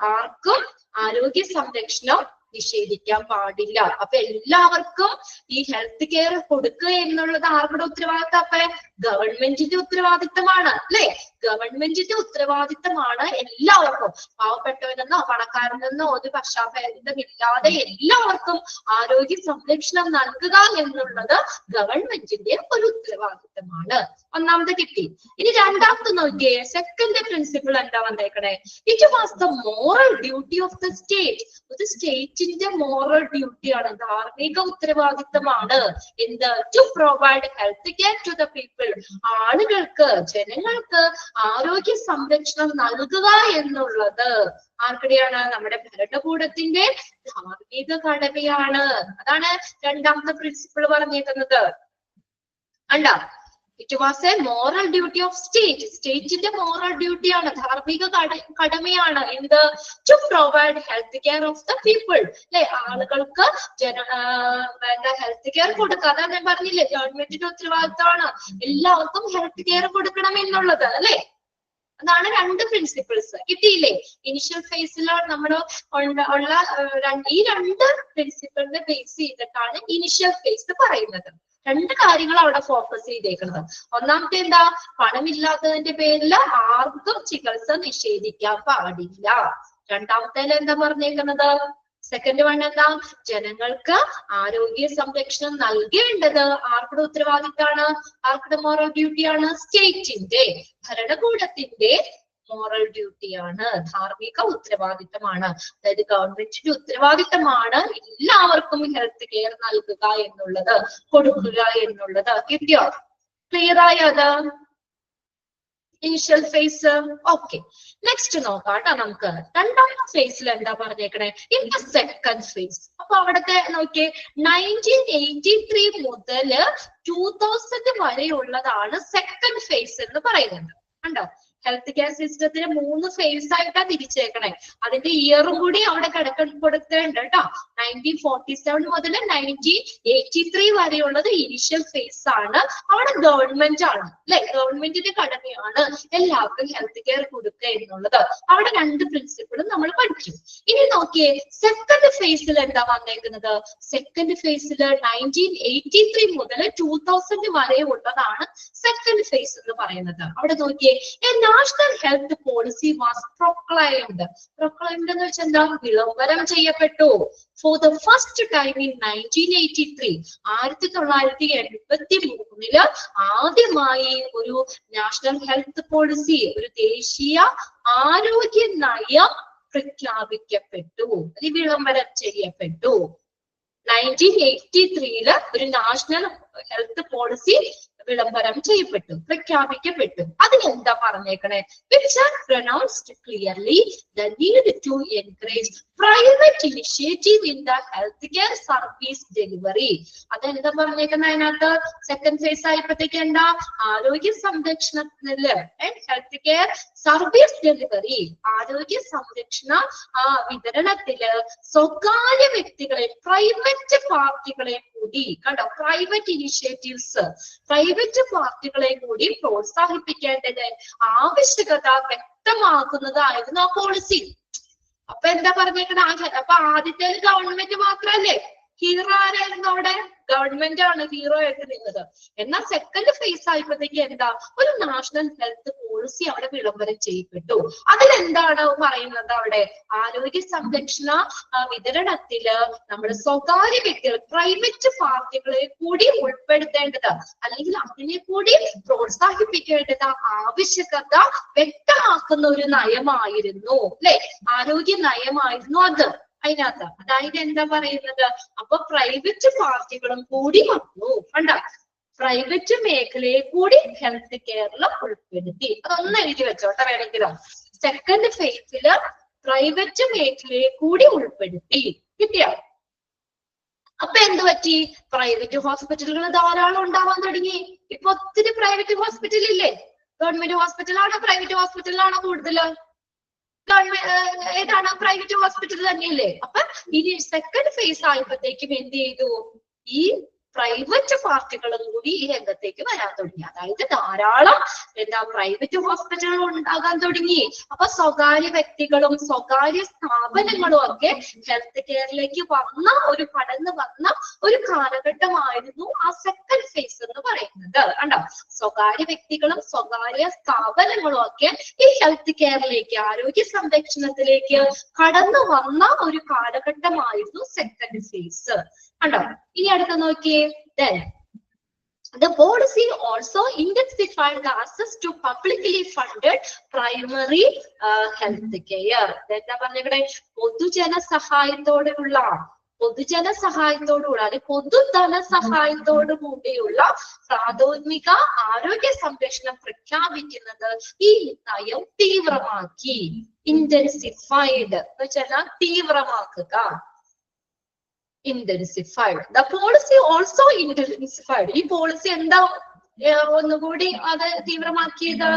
ആർക്കും ആരോഗ്യ സംരക്ഷണം നിഷേധിക്കാൻ പാടില്ല. അപ്പൊ എല്ലാവർക്കും ഈ ഹെൽത്ത് കെയർ കൊടുക്കുക എന്നുള്ളത് ആരുടെ ഉത്തരവാദിത്തം? അപ്പൊ ഗവൺമെന്റിന്റെ ഉത്തരവാദിത്തമാണ് അല്ലെ? ഗവൺമെന്റിന്റെ ഉത്തരവാദിത്തമാണ് എല്ലാവർക്കും. പാവപ്പെട്ടവനെന്നോ പണക്കാരനെന്നോ ഒരു പക്ഷാഭേദമില്ലാതെ എല്ലാവർക്കും ആരോഗ്യ സംരക്ഷണം നൽകുക എന്നുള്ളത് ഗവൺമെന്റിന്റെ ഒരു ഉത്തരവാദിത്തമാണ്. ഒന്നാമത് കിട്ടി. ഇനി രണ്ടാമത് നോക്കിയേ, സെക്കൻഡ് പ്രിൻസിപ്പിൾ എന്താ വന്നേക്കണേ? It was the moral duty of the state. ഒരു സ്റ്റേറ്റിന്റെ മോറൽ ഡ്യൂട്ടിയാണ്, ധാർമ്മിക ഉത്തരവാദിത്തമാണ്. എന്ത്? To provide health care to the people. ആളുകൾക്ക്, ജനങ്ങൾക്ക് ആരോഗ്യ സംരക്ഷണം നൽകുക എന്നുള്ളത് ആർക്കിടെയാണ്? നമ്മുടെ ഭരണകൂടത്തിന്റെ ധാർമ്മിക കടമയാണ്. അതാണ് രണ്ടാമത്തെ പ്രിൻസിപ്പിൾ പറഞ്ഞേക്കുന്നത്. കണ്ടോ? It was a moral duty of state. സ്റ്റേറ്റിന്റെ മോറൽ ഡ്യൂട്ടിയാണ്, ധാർമ്മിക കടമയാണ്. എന്ത്? To provide health care of the people. അല്ലെ? ആളുകൾക്ക് വേണ്ട ഹെൽത്ത് കെയർ കൊടുക്കുക. അതാണ് ഞാൻ പറഞ്ഞില്ലേ, ഗവൺമെന്റിന്റെ ഉത്തരവാദിത്തമാണ് എല്ലാവർക്കും ഹെൽത്ത് കെയർ കൊടുക്കണം എന്നുള്ളത് അല്ലെ? അതാണ് രണ്ട് പ്രിൻസിപ്പിൾസ്. കിട്ടിയില്ലേ? ഇനിഷ്യൽ ഫേസിൽ നമ്മൾ ഉള്ള ഈ രണ്ട് പ്രിൻസിപ്പിളിനെ ബേസ് ചെയ്തിട്ടാണ് ഇനിഷ്യൽ ഫേസ് പറയുന്നത്. രണ്ട് കാര്യങ്ങൾ അവിടെ ഫോക്കസ് ചെയ്തേക്കുന്നത്. ഒന്നാമത്തെ എന്താ? പണമില്ലാത്തതിന്റെ പേരിൽ ആർക്കും ചികിത്സ നിഷേധിക്കാൻ പാടില്ല. രണ്ടാമത്തെ എന്താ പറഞ്ഞേക്കുന്നത്? സെക്കൻഡ് വൺ എന്താ? ജനങ്ങൾക്ക് ആരോഗ്യ സംരക്ഷണം നൽകേണ്ടത് ആർക്കുടെ ഉത്തരവാദിത്തമാണ്? ആർക്കുടെ മോറൽ ഡ്യൂട്ടിയാണ്? സ്റ്റേറ്റിന്റെ, ഭരണകൂടത്തിന്റെ മോറൽ ഡ്യൂട്ടിയാണ്, ധാർമ്മിക ഉത്തരവാദിത്തമാണ്. അതായത് ഗവൺമെന്റിന്റെ ഉത്തരവാദിത്തമാണ് എല്ലാവർക്കും ഹെൽത്ത് കെയർ നൽകുക എന്നുള്ളത്, കൊടുക്കുക എന്നുള്ളത്. കിട്ടിയോ? ക്ലിയർ ആയോ അത്? Initial phase. ഓക്കെ, നെക്സ്റ്റ് നോക്കാട്ടോ. നമുക്ക് രണ്ടാമത്തെ ഫേസിൽ എന്താ പറഞ്ഞേക്കണേ? In the second phase. അപ്പൊ അവിടത്തെ നോക്കിയേ, 1983 മുതൽ 2000 വരെയുള്ളതാണ് സെക്കൻഡ് ഫേസ് എന്ന് പറയുന്നത്. കണ്ടോ? ഹെൽത്ത് കെയർ സിസ്റ്റത്തിന് 3 ഫേസ് ആയിട്ടാ തിരിച്ചേക്കണേ. അതിന്റെ ഇയറും കൂടി അവിടെ കൊടുക്കുന്നുണ്ട് കേട്ടോ. 1947 മുതൽ 1983 വരെയുള്ളത് ഇനിഷ്യൽ ഫേസ് ആണ്. അവിടെ ഗവൺമെന്റ് ആണ് അല്ലെ? ഗവൺമെന്റിന്റെ കടമയാണ് എല്ലാവർക്കും ഹെൽത്ത് കെയർ കൊടുക്കുക എന്നുള്ളത്. അവിടെ രണ്ട് പ്രിൻസിപ്പിളും നമ്മൾ പഠിച്ചു. ഇനി നോക്കിയേ, സെക്കൻഡ് ഫേസിൽ എന്താ വന്നേക്കുന്നത്? സെക്കൻഡ് ഫേസിൽ 1983 മുതൽ 2000 വരെ ഉള്ളതാണ് സെക്കൻഡ് ഫേസ് എന്ന് പറയുന്നത്. അവിടെ നോക്കിയേ, national health policy was proclaimed. Proclaimed എന്ന് വെച്ചാൽ എന്താ? വിളംബരം ചെയ്യപ്പെട്ടു. For the first time in 1983. 1983 ആദ്യമായി ഒരു നാഷണൽ ഹെൽത്ത് പോളിസി, ഒരു ദേശീയ ആരോഗ്യ നയം പ്രഖ്യാപിക്കപ്പെട്ടു, വിളംബരം ചെയ്യപ്പെട്ടു. 1983 ഒരു നാഷണൽ ഹെൽത്ത് പോളിസി വിളംബരം ചെയ്യപ്പെട്ടു, പ്രഖ്യാപിക്കപ്പെട്ടു. അതിനെന്താ പറഞ്ഞേക്കണേ? which are pronounced clearly the need to encourage private initiative in the healthcare service delivery. അതെന്താ പറഞ്ഞേക്കുന്നത് അതിനകത്ത്? സെക്കൻഡ് ഫേസ് ആയപ്പോഴത്തേക്ക് എന്താ? ആരോഗ്യ സംരക്ഷണത്തില് ഹെൽത്ത് കെയർ സർവീസ് ഡെലിവറി, ആരോഗ്യ സംരക്ഷണ വിതരണത്തില് സ്വകാര്യ വ്യക്തികളെ, പ്രൈവറ്റ് പാർട്ടികളെ കൂടി, കണ്ടോ? പ്രൈവറ്റ് ഇനിഷ്യേറ്റീവ്സ്, പ്രൈവറ്റ് പാർട്ടികളെ കൂടി പ്രോത്സാഹിപ്പിക്കേണ്ടത് ആവശ്യകത വ്യക്തമാക്കുന്നതായിരുന്നു ആ പോളിസി. അപ്പൊ എന്താ പറഞ്ഞേക്കണ? അപ്പൊ ആദ്യത്തെ ഗവൺമെന്റ് മാത്രല്ലേ, ഹീറോ ആരായിരുന്നു അവിടെ? ഗവൺമെന്റ് ആണ് ഹീറോ ആയിട്ട് നിന്നത്. എന്നാൽ സെക്കൻഡ് ഫേസ് ആയപ്പോഴത്തേക്ക് എന്താ, ഒരു നാഷണൽ ഹെൽത്ത് പോളിസി അവിടെ വിളംബരം ചെയ്യപ്പെട്ടു. അതിലെന്താണ് പറയുന്നത് അവിടെ? ആരോഗ്യ സംരക്ഷണ വിതരണത്തില് നമ്മുടെ സ്വകാര്യ വ്യക്തികൾ, പ്രൈവറ്റ് പാർട്ടികളെ കൂടി ഉൾപ്പെടുത്തേണ്ടത്, അല്ലെങ്കിൽ അതിനെ കൂടി പ്രോത്സാഹിപ്പിക്കേണ്ടത് ആവശ്യകത വ്യക്തമാക്കുന്ന ഒരു നയമായിരുന്നു, അല്ലെ? ആരോഗ്യ നയമായിരുന്നു അത്. അതിനകത്ത് അതായത് എന്താ പറയുന്നത്, അപ്പൊ പ്രൈവറ്റ് പാർട്ടികളും കൂടി വന്നു. കണ്ട, പ്രൈവറ്റ് മേഖലയെ കൂടി ഹെൽത്ത് കെയറിൽ ഉൾപ്പെടുത്തി. അതൊന്ന് എഴുതി വെച്ചോട്ടെ വേണമെങ്കിലോ. സെക്കൻഡ് ഫേസില് പ്രൈവറ്റ് മേഖലയെ കൂടി ഉൾപ്പെടുത്തി. കിട്ടിയോ? അപ്പൊ എന്ത് പറ്റി? പ്രൈവറ്റ് ഹോസ്പിറ്റലുകൾ ധാരാളം ഉണ്ടാവാൻ തുടങ്ങി. ഇപ്പൊ ഒത്തിരി പ്രൈവറ്റ് ഹോസ്പിറ്റൽ ഇല്ലേ? ഗവൺമെന്റ് ഹോസ്പിറ്റലാണോ പ്രൈവറ്റ് ഹോസ്പിറ്റലാണോ കൂടുതല്? ഏതാണ്? പ്രൈവറ്റ് ഹോസ്പിറ്റൽ തന്നെയല്ലേ? അപ്പൊ ഇനി സെക്കൻഡ് ഫേസ് ആയപ്പോഴത്തേക്കും എന്ത് ചെയ്തു? ഈ പ്രൈവറ്റ് പാർട്ടികളും കൂടി ഈ രംഗത്തേക്ക് വരാൻ തുടങ്ങി. അതായത് ധാരാളം പ്രൈവറ്റ് ഹോസ്പിറ്റലുകൾ ഉണ്ടാകാൻ തുടങ്ങി. അപ്പൊ സ്വകാര്യ വ്യക്തികളും സ്വകാര്യ സ്ഥാപനങ്ങളും ഒക്കെ ഹെൽത്ത് കെയറിലേക്ക് കടന്നു വന്ന ഒരു കാലഘട്ടമായിരുന്നു ആ സെക്കൻഡ് ഫേസ് എന്ന് പറയുന്നത്. കണ്ടോ? സ്വകാര്യ വ്യക്തികളും സ്വകാര്യ സ്ഥാപനങ്ങളും ഒക്കെ ഈ ഹെൽത്ത് കെയറിലേക്ക്, ആരോഗ്യ സംരക്ഷണത്തിലേക്ക് കടന്നു വന്ന ഒരു കാലഘട്ടമായിരുന്നു സെക്കൻഡ് ഫേസ്. കണ്ടോ? ഇനി അടുത്ത നോക്കിയേ. Then the policy also intensified the access to publicly funded primary health care. എന്താ പറഞ്ഞേ? പൊതുജന സഹായത്തോടുള്ള അല്ലെങ്കിൽ പൊതുധന സഹായത്തോടു കൂടിയുള്ള പ്രാഥമിക ആരോഗ്യ സംരക്ഷണം പ്രഖ്യാപിക്കുന്നത് ഈ നയം തീവ്രമാക്കി. ഇന്റൻസിഫൈഡ് എന്ന് വെച്ചാൽ തീവ്രമാക്കുക. Intensified. The policy also intensified. ഈ പോളിസി എന്താ ഒന്നുകൂടി അത് തീവ്രമാക്കിയത്?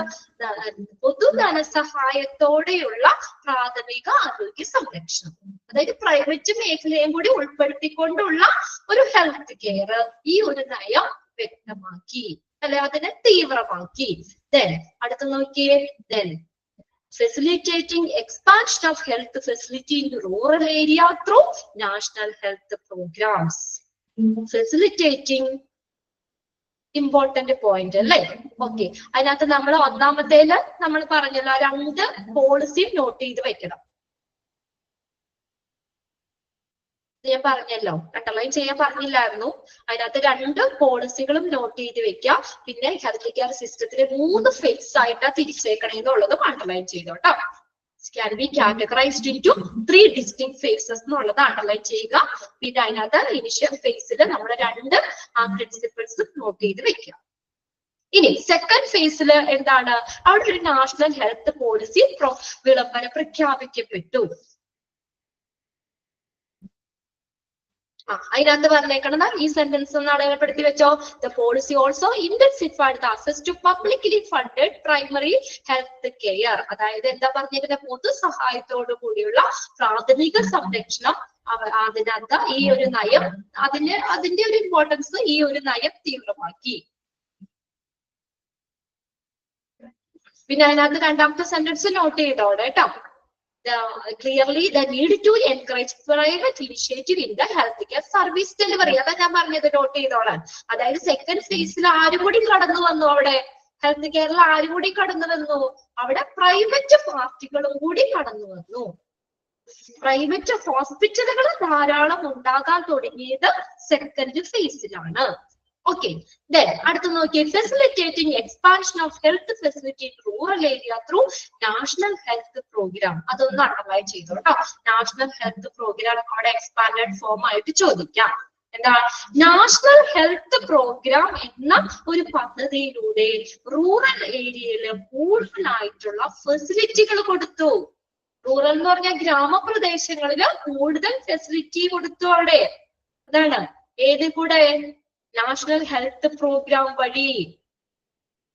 പൊതുധന സഹായത്തോടെയുള്ള പ്രാഥമിക ആരോഗ്യ സംരക്ഷണം, അതായത് പ്രൈവറ്റ് മേഖലയും കൂടി ഉൾപ്പെടുത്തിക്കൊണ്ടുള്ള ഒരു ഹെൽത്ത് കെയർ ഈ ഒരു നയം വ്യക്തമാക്കി, അല്ലെ? അതിനെ തീവ്രമാക്കി. Then അടുത്ത നോക്കിയേ. Then facilitating expansion of health facility in rural area through national health programs. Facilitating important point അല്ലേ? ഓക്കെ, അതിനകത്ത് നമ്മൾ ഒന്നാമത്തേല് നമ്മൾ പറഞ്ഞല്ലോ, 2 പോളിസി നോട്ട് ചെയ്ത് വെക്കണം. ഞാൻ പറഞ്ഞല്ലോ, അണ്ടർലൈൻ ചെയ്യാൻ പറഞ്ഞില്ലായിരുന്നു. അതിനകത്ത് 2 പോളിസികളും നോട്ട് ചെയ്ത് വെക്കുക. പിന്നെ ഹെൽത്ത് കെയർ സിസ്റ്റത്തിലെ 3 ഫേസ് ആയിട്ടാ തിരിച്ചേക്കണേന്നുള്ളതും അണ്ടർലൈൻ ചെയ്തോട്ടോ. Can be categorized into 3 distinct phases എന്നുള്ളത് അണ്ടർലൈൻ ചെയ്യുക. പിന്നെ അതിനകത്ത് ഇനിഷ്യൽ ഫേസിൽ നമ്മൾ 2 പ്രിൻസിപ്പിൾസ് നോട്ട് ചെയ്ത് വെക്കുക. ഇനി സെക്കൻഡ് ഫേസിൽ എന്താണ്? അവിടെ ഒരു നാഷണൽ ഹെൽത്ത് പോളിസി വിളംബരം പ്രഖ്യാപിക്കപ്പെട്ടു. അതിനകത്ത് പറഞ്ഞേക്കണത് ഈ സെന്റൻസ് ഒന്ന് അടയാളപ്പെടുത്തി വെച്ചോ. The policy also intensified the access to publicly funded primary health care. അതായത് എന്താ പറഞ്ഞേക്കുന്നത്? പൊതു സഹായത്തോടു കൂടിയുള്ള പ്രാഥമിക സംരക്ഷണം. അതിനകത്ത് ഈ ഒരു നയം, അതിന്റെ ഒരു ഇമ്പോർട്ടൻസ് ഈ ഒരു നയം തീവ്രമാക്കി. പിന്നെ അതിനകത്ത് 2ാമത്തെ സെന്റൻസ് നോട്ട് ചെയ്തോടെ കേട്ടോ. Clearly the need to encourage private initiative in the healthcare service delivery. അതാ ഞാൻ പറഞ്ഞത്, നോട്ട് ചെയ്തോളാൻ. അതായത് സെക്കൻഡ് ഫേസിൽ ആരും കൂടി കടന്നു വന്നു. അവിടെ ഹെൽത്ത് കെയറിൽ ആരും കൂടി കടന്നു വന്നു? അവിടെ പ്രൈവറ്റ് പാർട്ടികളും കൂടി കടന്നു വന്നു. പ്രൈവറ്റ് ഹോസ്പിറ്റലുകൾ ധാരാളം ഉണ്ടാകാൻ തുടങ്ങിയത് സെക്കൻഡ് ഫേസിലാണ്. ഓക്കെ, then അടുത്ത നോക്കിയേ. Facilitating expansion of health facility in rural area through national health programme. അതൊന്ന് അണ്ടർലൈൻ ചെയ്തോട്ടോ. നാഷണൽ ഹെൽത്ത് പ്രോഗ്രാം അവിടെ എക്സ്പാൻഡഡ് ഫോം ആയിട്ട് ചോദിക്കാം. എന്താ? നാഷണൽ ഹെൽത്ത് പ്രോഗ്രാം എന്ന ഒരു പദ്ധതിയിലൂടെ റൂറൽ ഏരിയയിൽ കൂടുതലായിട്ടുള്ള ഫെസിലിറ്റികൾ കൊടുത്തു. റൂറൽ എന്ന് പറഞ്ഞാൽ ഗ്രാമപ്രദേശങ്ങളില് കൂടുതൽ ഫെസിലിറ്റി കൊടുത്തു അവിടെ. അതാണ് ഏത് കൂടെ? നാഷണൽ ഹെൽത്ത് പ്രോഗ്രാം വഴി.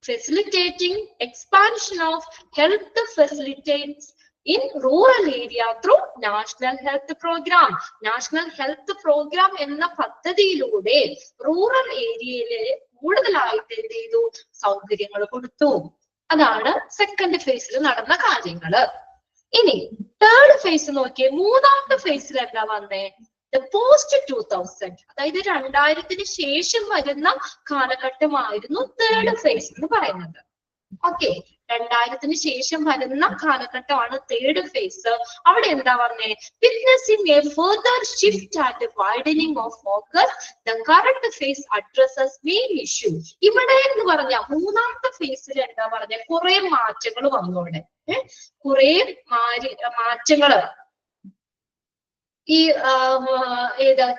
Facilitating expansion of health facilitates in rural area through national health programme. National health programme എന്ന പദ്ധതിയിലൂടെ റൂറൽ ഏരിയയില് കൂടുതലായിട്ട് എന്ത് ചെയ്തു? സൗകര്യങ്ങൾ കൊടുത്തു. അതാണ് സെക്കൻഡ് ഫേസിൽ നടന്ന കാര്യങ്ങള്. ഇനി തേർഡ് ഫേസ് നോക്കിയേ. 3ാമത്തെ ഫേസിൽ എന്താ വന്നേ? The post 2000, അതായത് 2000-ന് ശേഷം വരുന്ന കാലഘട്ടമായിരുന്നു തേർഡ് ഫേസ് എന്ന് പറയുന്നത്. ഓക്കെ, 2000-ന് ശേഷം വരുന്ന കാലഘട്ടമാണ് തേർഡ് ഫേസ്. അവിടെ എന്താ പറഞ്ഞേ? Witnessing a further shift and widening of focus, the current phase addresses main issue. ഇവിടെ എന്ന് പറഞ്ഞ മൂന്നാമത്തെ ഫേസിൽ എന്താ പറഞ്ഞ? കുറെ മാറ്റങ്ങൾ വന്നു. അവിടെ കുറെ മാറ്റങ്ങള് ഈ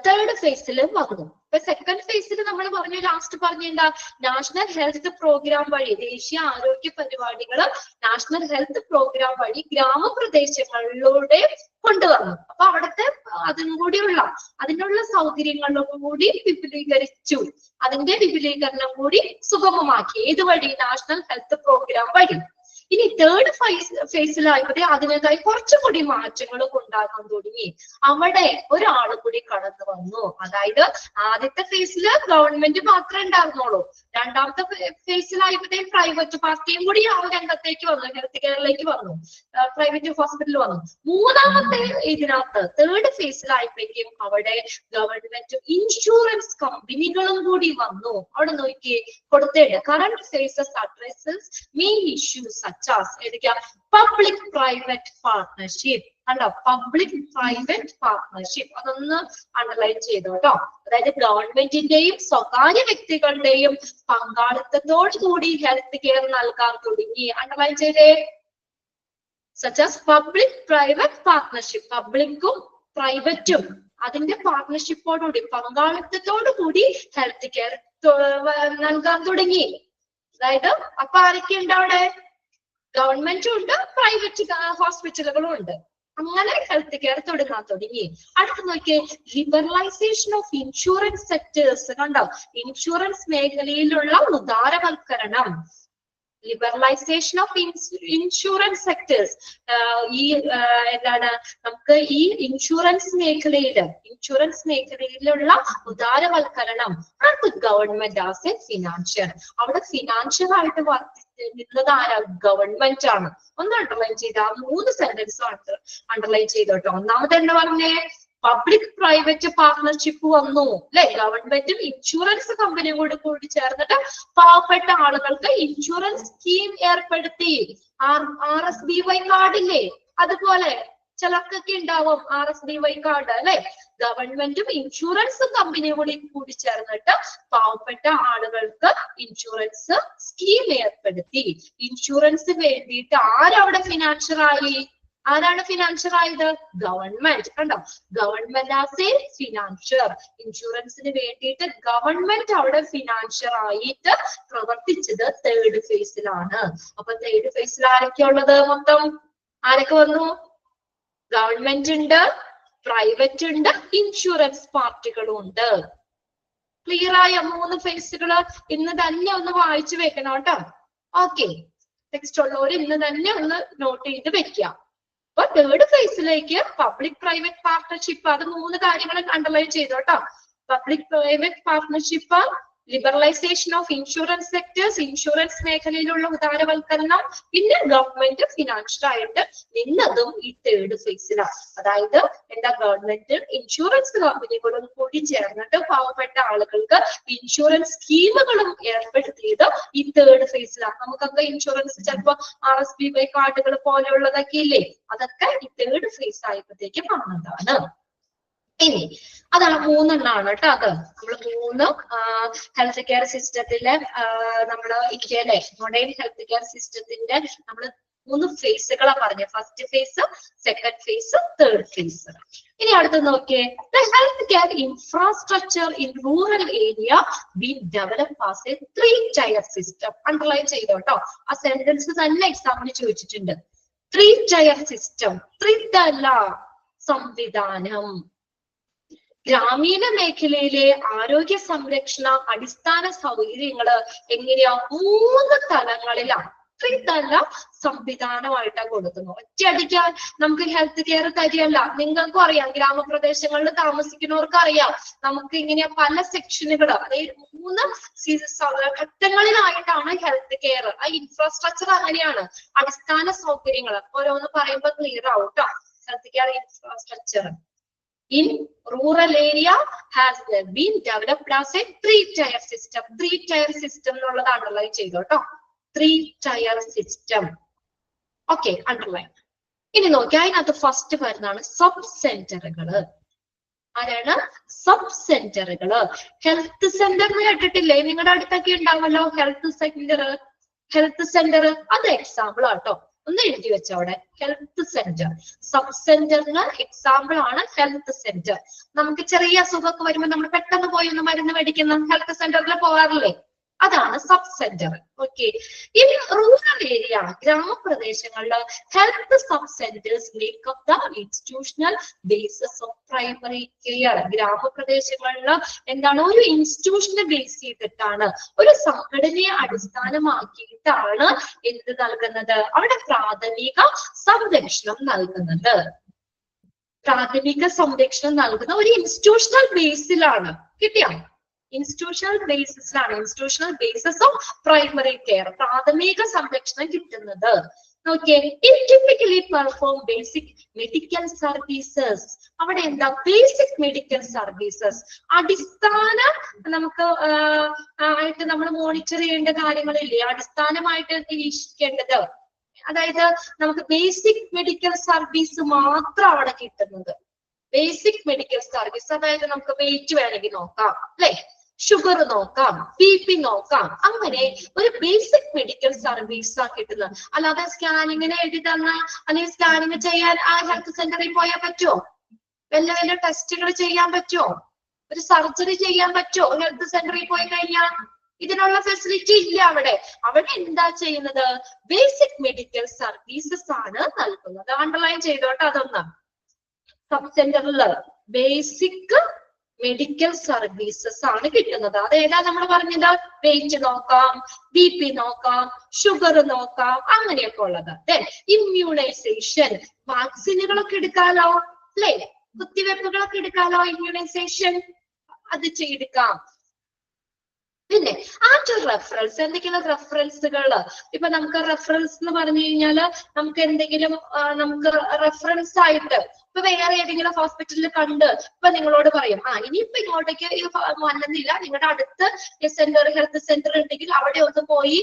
തേർഡ് ഫേസിൽ വന്നു. ഇപ്പൊ സെക്കൻഡ് ഫേസിൽ നമ്മൾ പറഞ്ഞു, ലാസ്റ്റ് പറഞ്ഞ എന്താ? നാഷണൽ ഹെൽത്ത് പ്രോഗ്രാം വഴി, ദേശീയ ആരോഗ്യ പരിപാടികൾ നാഷണൽ ഹെൽത്ത് പ്രോഗ്രാം വഴി ഗ്രാമപ്രദേശങ്ങളിലൂടെ കൊണ്ടുവന്നു. അപ്പൊ അവിടുത്തെ അതിനുള്ള സൗകര്യങ്ങളും കൂടി വിപുലീകരിച്ചു. അതിന്റെ വിപുലീകരണം കൂടി സുഗമമാക്കി. ഏത് വഴി? നാഷണൽ ഹെൽത്ത് പ്രോഗ്രാം വഴി. ഇനി തേർഡ് ഫേസിലായപ്പോഴേ അതിനേക്കായി കുറച്ചുകൂടി മാറ്റങ്ങൾ ഉണ്ടാക്കാൻ തുടങ്ങി. അവിടെ ഒരാൾ കൂടി കടന്നു വന്നു. അതായത് ആദ്യത്തെ ഫേസില് ഗവൺമെന്റ് മാത്രമേ ഉണ്ടായിരുന്നുള്ളൂ. രണ്ടാമത്തെ ഫേസിലായപ്പോഴേ പ്രൈവറ്റ് പാർട്ടിയും കൂടി ആ രംഗത്തേക്ക് വന്നു, ഹെൽത്ത് കെയറിലേക്ക് വന്നു, പ്രൈവറ്റ് ഹോസ്പിറ്റലിൽ വന്നു. മൂന്നാമത്തെ ഇതിനകത്ത് തേർഡ് ഫേസിലായപ്പോഴേക്കും അവിടെ ഗവൺമെന്റ് ഇൻഷുറൻസ് കമ്പനികളും കൂടി വന്നു. അവിടെ നോക്കി കൊടുത്തേണ്ട് current phases addresses main issues ഏതൊക്കെയാ? Public private partnership. കണ്ടോ? പബ്ലിക് പ്രൈവറ്റ് പാർട്ണർഷിപ്പ്, അതൊന്ന് അണ്ടർലൈൻ ചെയ്തു കേട്ടോ. അതായത് ഗവൺമെന്റിന്റെയും സ്വകാര്യ വ്യക്തികളുടെയും പങ്കാളിത്തത്തോടു കൂടി ഹെൽത്ത് കെയർ നൽകാൻ തുടങ്ങി. അണ്ടർലൈൻ ചെയ്തേ. Such as public private partnership. പബ്ലിക്കും പ്രൈവറ്റും അതിന്റെ പാർട്ണർഷിപ്പോടുകൂടി, പങ്കാളിത്തത്തോടു കൂടി ഹെൽത്ത് കെയർ നൽകാൻ തുടങ്ങി. അതായത് അപ്പൊ ആരൊക്കെ ഉണ്ട് അവിടെ? ഗവൺമെന്റും ഉണ്ട്, പ്രൈവറ്റ് ഹോസ്പിറ്റലുകളും ഉണ്ട്. അങ്ങനെ ഹെൽത്ത് കെയർ തുടങ്ങി. അടുത്ത് നോക്കിയേ, ലിബറലൈസേഷൻ ഓഫ് ഇൻഷുറൻസ് സെക്ടേഴ്സ്. കണ്ടോ? ഇൻഷുറൻസ് മേഖലയിലുള്ള ഉദാരവൽക്കരണം. Liberalisation of insurance sectors. എന്താണ്? നമുക്ക് ഈ ഇൻഷുറൻസ് മേഖലയിലുള്ള ഉദാരവൽക്കരണം. Government as a financial. അവിടെ ഫിനാൻഷ്യൽ ആയിട്ട് നിന്നത് ആരാ? ഗവൺമെന്റ് ആണ്. ഒന്ന് അണ്ടർലൈൻ ചെയ്ത 3 സെന്റൻസ് അണ്ടർലൈൻ ചെയ്തോട്ടോ. ഒന്നാമത് എന്താ പറഞ്ഞേ? പബ്ലിക് പ്രൈവറ്റ് പാർട്ണർഷിപ്പ് വന്നു അല്ലെ? ഗവൺമെന്റും ഇൻഷുറൻസ് കമ്പനിയും കൂടി ചേർന്നിട്ട് പാവപ്പെട്ട ആളുകൾക്ക് ഇൻഷുറൻസ് സ്കീം ഏർപ്പെടുത്തി. RSBY കാർഡില്ലേ? അതുപോലെ ചിലർക്കൊക്കെ ഉണ്ടാവും RSBY കാർഡ് അല്ലെ? ഗവൺമെന്റും ഇൻഷുറൻസ് കമ്പനിയും കൂടി ചേർന്നിട്ട് പാവപ്പെട്ട ആളുകൾക്ക് ഇൻഷുറൻസ് സ്കീം ഏർപ്പെടുത്തി. ഇൻഷുറൻസ് വേണ്ടിയിട്ട് ആരവിടെ ഫിനാൻഷ്യർ ആയി? ആരാണ് ഫിനാൻഷ്യർ ആയത്? ഗവൺമെന്റ്. കണ്ടോ? Government as a financier. ഇൻഷുറൻസിന് വേണ്ടിയിട്ട് ഗവൺമെന്റ് അവിടെ ഫിനാൻഷ്യർ ആയിട്ട് പ്രവർത്തിച്ചത് തേർഡ് ഫേസിലാണ്. അപ്പൊ തേർഡ് ഫേസിൽ ആരൊക്കെ ഉള്ളത്? മൊത്തം ആരൊക്കെ വന്നു? ഗവൺമെന്റ് ഉണ്ട്, പ്രൈവറ്റ് ഉണ്ട്, ഇൻഷുറൻസ് പാർട്ടികളും ഉണ്ട്. ക്ലിയർ ആയ 3 ഫേസുകൾ? ഇന്ന് തന്നെ ഒന്ന് വായിച്ചു വെക്കണം കേട്ടോ. ഓക്കെ, ടെക്സ്റ്റ് ഉള്ളവർ ഇന്ന് തന്നെ ഒന്ന് നോട്ട് ചെയ്ത് വെക്കാം. അപ്പൊ തേർഡ് ഫേസിലേക്ക് പബ്ലിക് പ്രൈവറ്റ് പാർട്ണർഷിപ്പ്, അത് 3 കാര്യങ്ങൾ അണ്ടർലൈൻ ചെയ്തു കേട്ടോ. Public private partnership, liberalisation of insurance sectors, insurance മേഖലയിലുള്ള ഉദാരവൽക്കരണം, പിന്നെ ഗവൺമെന്റ് ഫിനാൻഷ്യൽ ആയിട്ട് നിന്നതും ഈ തേർഡ് ഫേസിലാണ്. അതായത് എന്താ? ഗവൺമെന്റ് ഇൻഷുറൻസ് കമ്പനികളും കൂടി ചേർന്നിട്ട് പാവപ്പെട്ട ആളുകൾക്ക് ഇൻഷുറൻസ് സ്കീമുകളും ഏർപ്പെടുത്തിയത് ഈ തേർഡ് ഫേസിലാണ്. നമുക്കൊക്കെ ഇൻഷുറൻസ് ചിലപ്പോ RSBY കാർഡുകൾ പോലെയുള്ളതൊക്കെ ഇല്ലേ? അതൊക്കെ ഈ തേർഡ് ഫേസ് ആയപ്പോഴത്തേക്ക് വന്നതാണ്. ഇനി അതാണ് 3 എണ്ണമാണ് കേട്ടോ. അത് നമ്മൾ 3 ഹെൽത്ത് കെയർ സിസ്റ്റത്തിലെ നമ്മുടെ ഇന്ത്യയിലെ മോഡേൺ ഹെൽത്ത് കെയർ സിസ്റ്റത്തിന്റെ നമ്മൾ 3 ഫേസുകളാണ് പറഞ്ഞത്. First phase, second phase, third phase. ഇനി അടുത്ത് നോക്കിയേ, the health care infrastructure in rural area been develop as a 3-tier system. Underline ചെയ്തോട്ടോ. ആ സെന്റൻസ് തന്നെ എക്സാമിന് ചോദിച്ചിട്ടുണ്ട്. 3-tier സിസ്റ്റം, ത്രിതല സംവിധാനം. ഗ്രാമീണ മേഖലയിലെ ആരോഗ്യ സംരക്ഷണ അടിസ്ഥാന സൗകര്യങ്ങള് എങ്ങനെയാ? 3 തലങ്ങളിലാണ്. ത്രിതല സംവിധാനമായിട്ടാണ് കൊടുക്കുന്നത്. ഒറ്റയടിക്കാൻ നമുക്ക് ഹെൽത്ത് കെയർ തരികയല്ല. നിങ്ങൾക്കും അറിയാം, ഗ്രാമപ്രദേശങ്ങളിൽ താമസിക്കുന്നവർക്ക് അറിയാം, നമുക്ക് ഇങ്ങനെ പല സെക്ഷനുകൾ, അതായത് 3 ഘട്ടങ്ങളിലായിട്ടാണ് ഹെൽത്ത് കെയർ. ആ ഇൻഫ്രാസ്ട്രക്ചർ അങ്ങനെയാണ്. അടിസ്ഥാന സൗകര്യങ്ങൾ ഓരോന്ന് പറയുമ്പോൾ ക്ലിയർ ആവും കേട്ടോ. Health care infrastructure in rural area has been developed as a 3-tier system. 3-tier system എന്നുള്ളത് underline ചെയ്തു കേട്ടോ. 3-tier system. Okay, underline. ഇനി നോക്കി അതിനകത്ത് ഫസ്റ്റ് വരുന്നതാണ് സബ് സെന്ററുകള്. ആരാണ്? സബ് സെന്ററുകള്. ഹെൽത്ത് സെന്റർ എന്ന് കേട്ടിട്ടില്ലേ? നിങ്ങളുടെ അടുത്തൊക്കെ ഉണ്ടാവല്ലോ ഹെൽത്ത് സെന്റർ. ഹെൽത്ത് സെന്റർ അത് എക്സാമ്പിൾ ആട്ടോ, ഒന്ന് എഴുതി വെച്ചോ അവിടെ. ഹെൽത്ത് സെന്റർ സബ് സെന്ററിന് എക്സാമ്പിൾ ആണ് ഹെൽത്ത് സെന്റർ. നമുക്ക് ചെറിയ അസുഖമൊക്കെ വരുമ്പോൾ നമ്മൾ പെട്ടെന്ന് പോയി ഒന്ന് മരുന്ന് മേടിക്കുന്ന ഹെൽത്ത് സെന്ററിൽ പോകാറില്ലേ? അതാണ് sub centre. Okay. In rural area, ഗ്രാമപ്രദേശങ്ങളില് health sub centres make up the institutional basis of primary care. ഗ്രാമപ്രദേശങ്ങളില് എന്താണ്? ഒരു ഇൻസ്റ്റിറ്റ്യൂഷനെ ബേസ് ചെയ്തിട്ടാണ്, ഒരു സംഘടനയെ അടിസ്ഥാനമാക്കിയിട്ടാണ് എന്ത് നൽകുന്നത്? അവിടെ പ്രാഥമിക സംരക്ഷണം നൽകുന്നത്. പ്രാഥമിക സംരക്ഷണം നൽകുന്ന ഒരു ഇൻസ്റ്റിറ്റ്യൂഷണൽ ബേസിലാണ്. കിട്ടിയോ? ഇൻസ്റ്റിറ്റ്യൂഷണൽ ബേസിസിലാണ്, institutional basis of primary care, പ്രാഥമിക സംരക്ഷണം കിട്ടുന്നത്. Okay. It typically perform basic medical services. അവിടെ എന്താ? ബേസിക് മെഡിക്കൽ സർവീസസ്, അടിസ്ഥാന നമുക്ക് ആയിട്ട് നമ്മൾ മോണിറ്റർ ചെയ്യേണ്ട കാര്യങ്ങളില്ലേ, അടിസ്ഥാനമായിട്ട് നിരീക്ഷിക്കേണ്ടത്. അതായത് നമുക്ക് ബേസിക് മെഡിക്കൽ സർവീസ് മാത്രം അവിടെ കിട്ടുന്നത്. ബേസിക് മെഡിക്കൽ സർവീസ്, അതായത് നമുക്ക് വെയിറ്റ് വേണമെങ്കിൽ നോക്കാം അല്ലെ, ഷുഗർ നോക്കാം, BP നോക്കാം, അങ്ങനെ ഒരു ബേസിക് മെഡിക്കൽ സർവീസ് ആണ് കിട്ടുന്നത്. അല്ലാതെ സ്കാനിങ്ങിന് എഴുതി തന്ന അല്ലെങ്കിൽ സ്കാനിങ് ചെയ്യാൻ ആ ഹെൽത്ത് സെന്ററിൽ പോയാൽ പറ്റുമോ? വല്ല വല്ല ടെസ്റ്റുകൾ ചെയ്യാൻ പറ്റുമോ? ഒരു സർജറി ചെയ്യാൻ പറ്റുമോ ഹെൽത്ത് സെന്ററിൽ പോയി കഴിഞ്ഞാൽ? ഇതിനുള്ള ഫെസിലിറ്റി ഇല്ല അവിടെ. അവിടെ എന്താ ചെയ്യുന്നത്? ബേസിക് മെഡിക്കൽ സർവീസസ് ആണ് നൽകുന്നത്. അണ്ടർലൈൻ ചെയ്തോട്ടെ അതൊന്ന്. സബ് സെന്ററില് ബേസിക് മെഡിക്കൽ സർവീസസ് ആണ് കിട്ടുന്നത്. അതേതാ നമ്മൾ പറഞ്ഞത്? വെയിറ്റ് നോക്കാം, BP നോക്കാം, ഷുഗർ നോക്കാം, അങ്ങനെയൊക്കെ ഉള്ളത്. ഇമ്മ്യൂണൈസേഷൻ, വാക്സിനുകളൊക്കെ എടുക്കാലോ അല്ലെ, കുത്തിവെപ്പുകളൊക്കെ എടുക്കാലോ, ഇമ്മ്യൂണൈസേഷൻ അത് ചെയ്തെടുക്കാം. പിന്നെ ആറ്റ് റെഫറൻസ്, എന്തെങ്കിലും റെഫറൻസുകൾ. ഇപ്പൊ നമുക്ക് റെഫറൻസ് എന്ന് പറഞ്ഞു കഴിഞ്ഞാല് നമുക്ക് എന്തെങ്കിലും നമുക്ക് റെഫറൻസ് ആയിട്ട് ഇപ്പൊ വേറെ ഏതെങ്കിലും ഹോസ്പിറ്റലിൽ കണ്ട് ഇപ്പൊ നിങ്ങളോട് പറയും, ഇനിയിപ്പൊ ഇങ്ങോട്ടേക്ക് വന്നെന്നില്ല, നിങ്ങളുടെ അടുത്ത് സെന്റർ ഹെൽത്ത് സെന്റർ ഉണ്ടെങ്കിൽ അവിടെ ഒന്ന് പോയി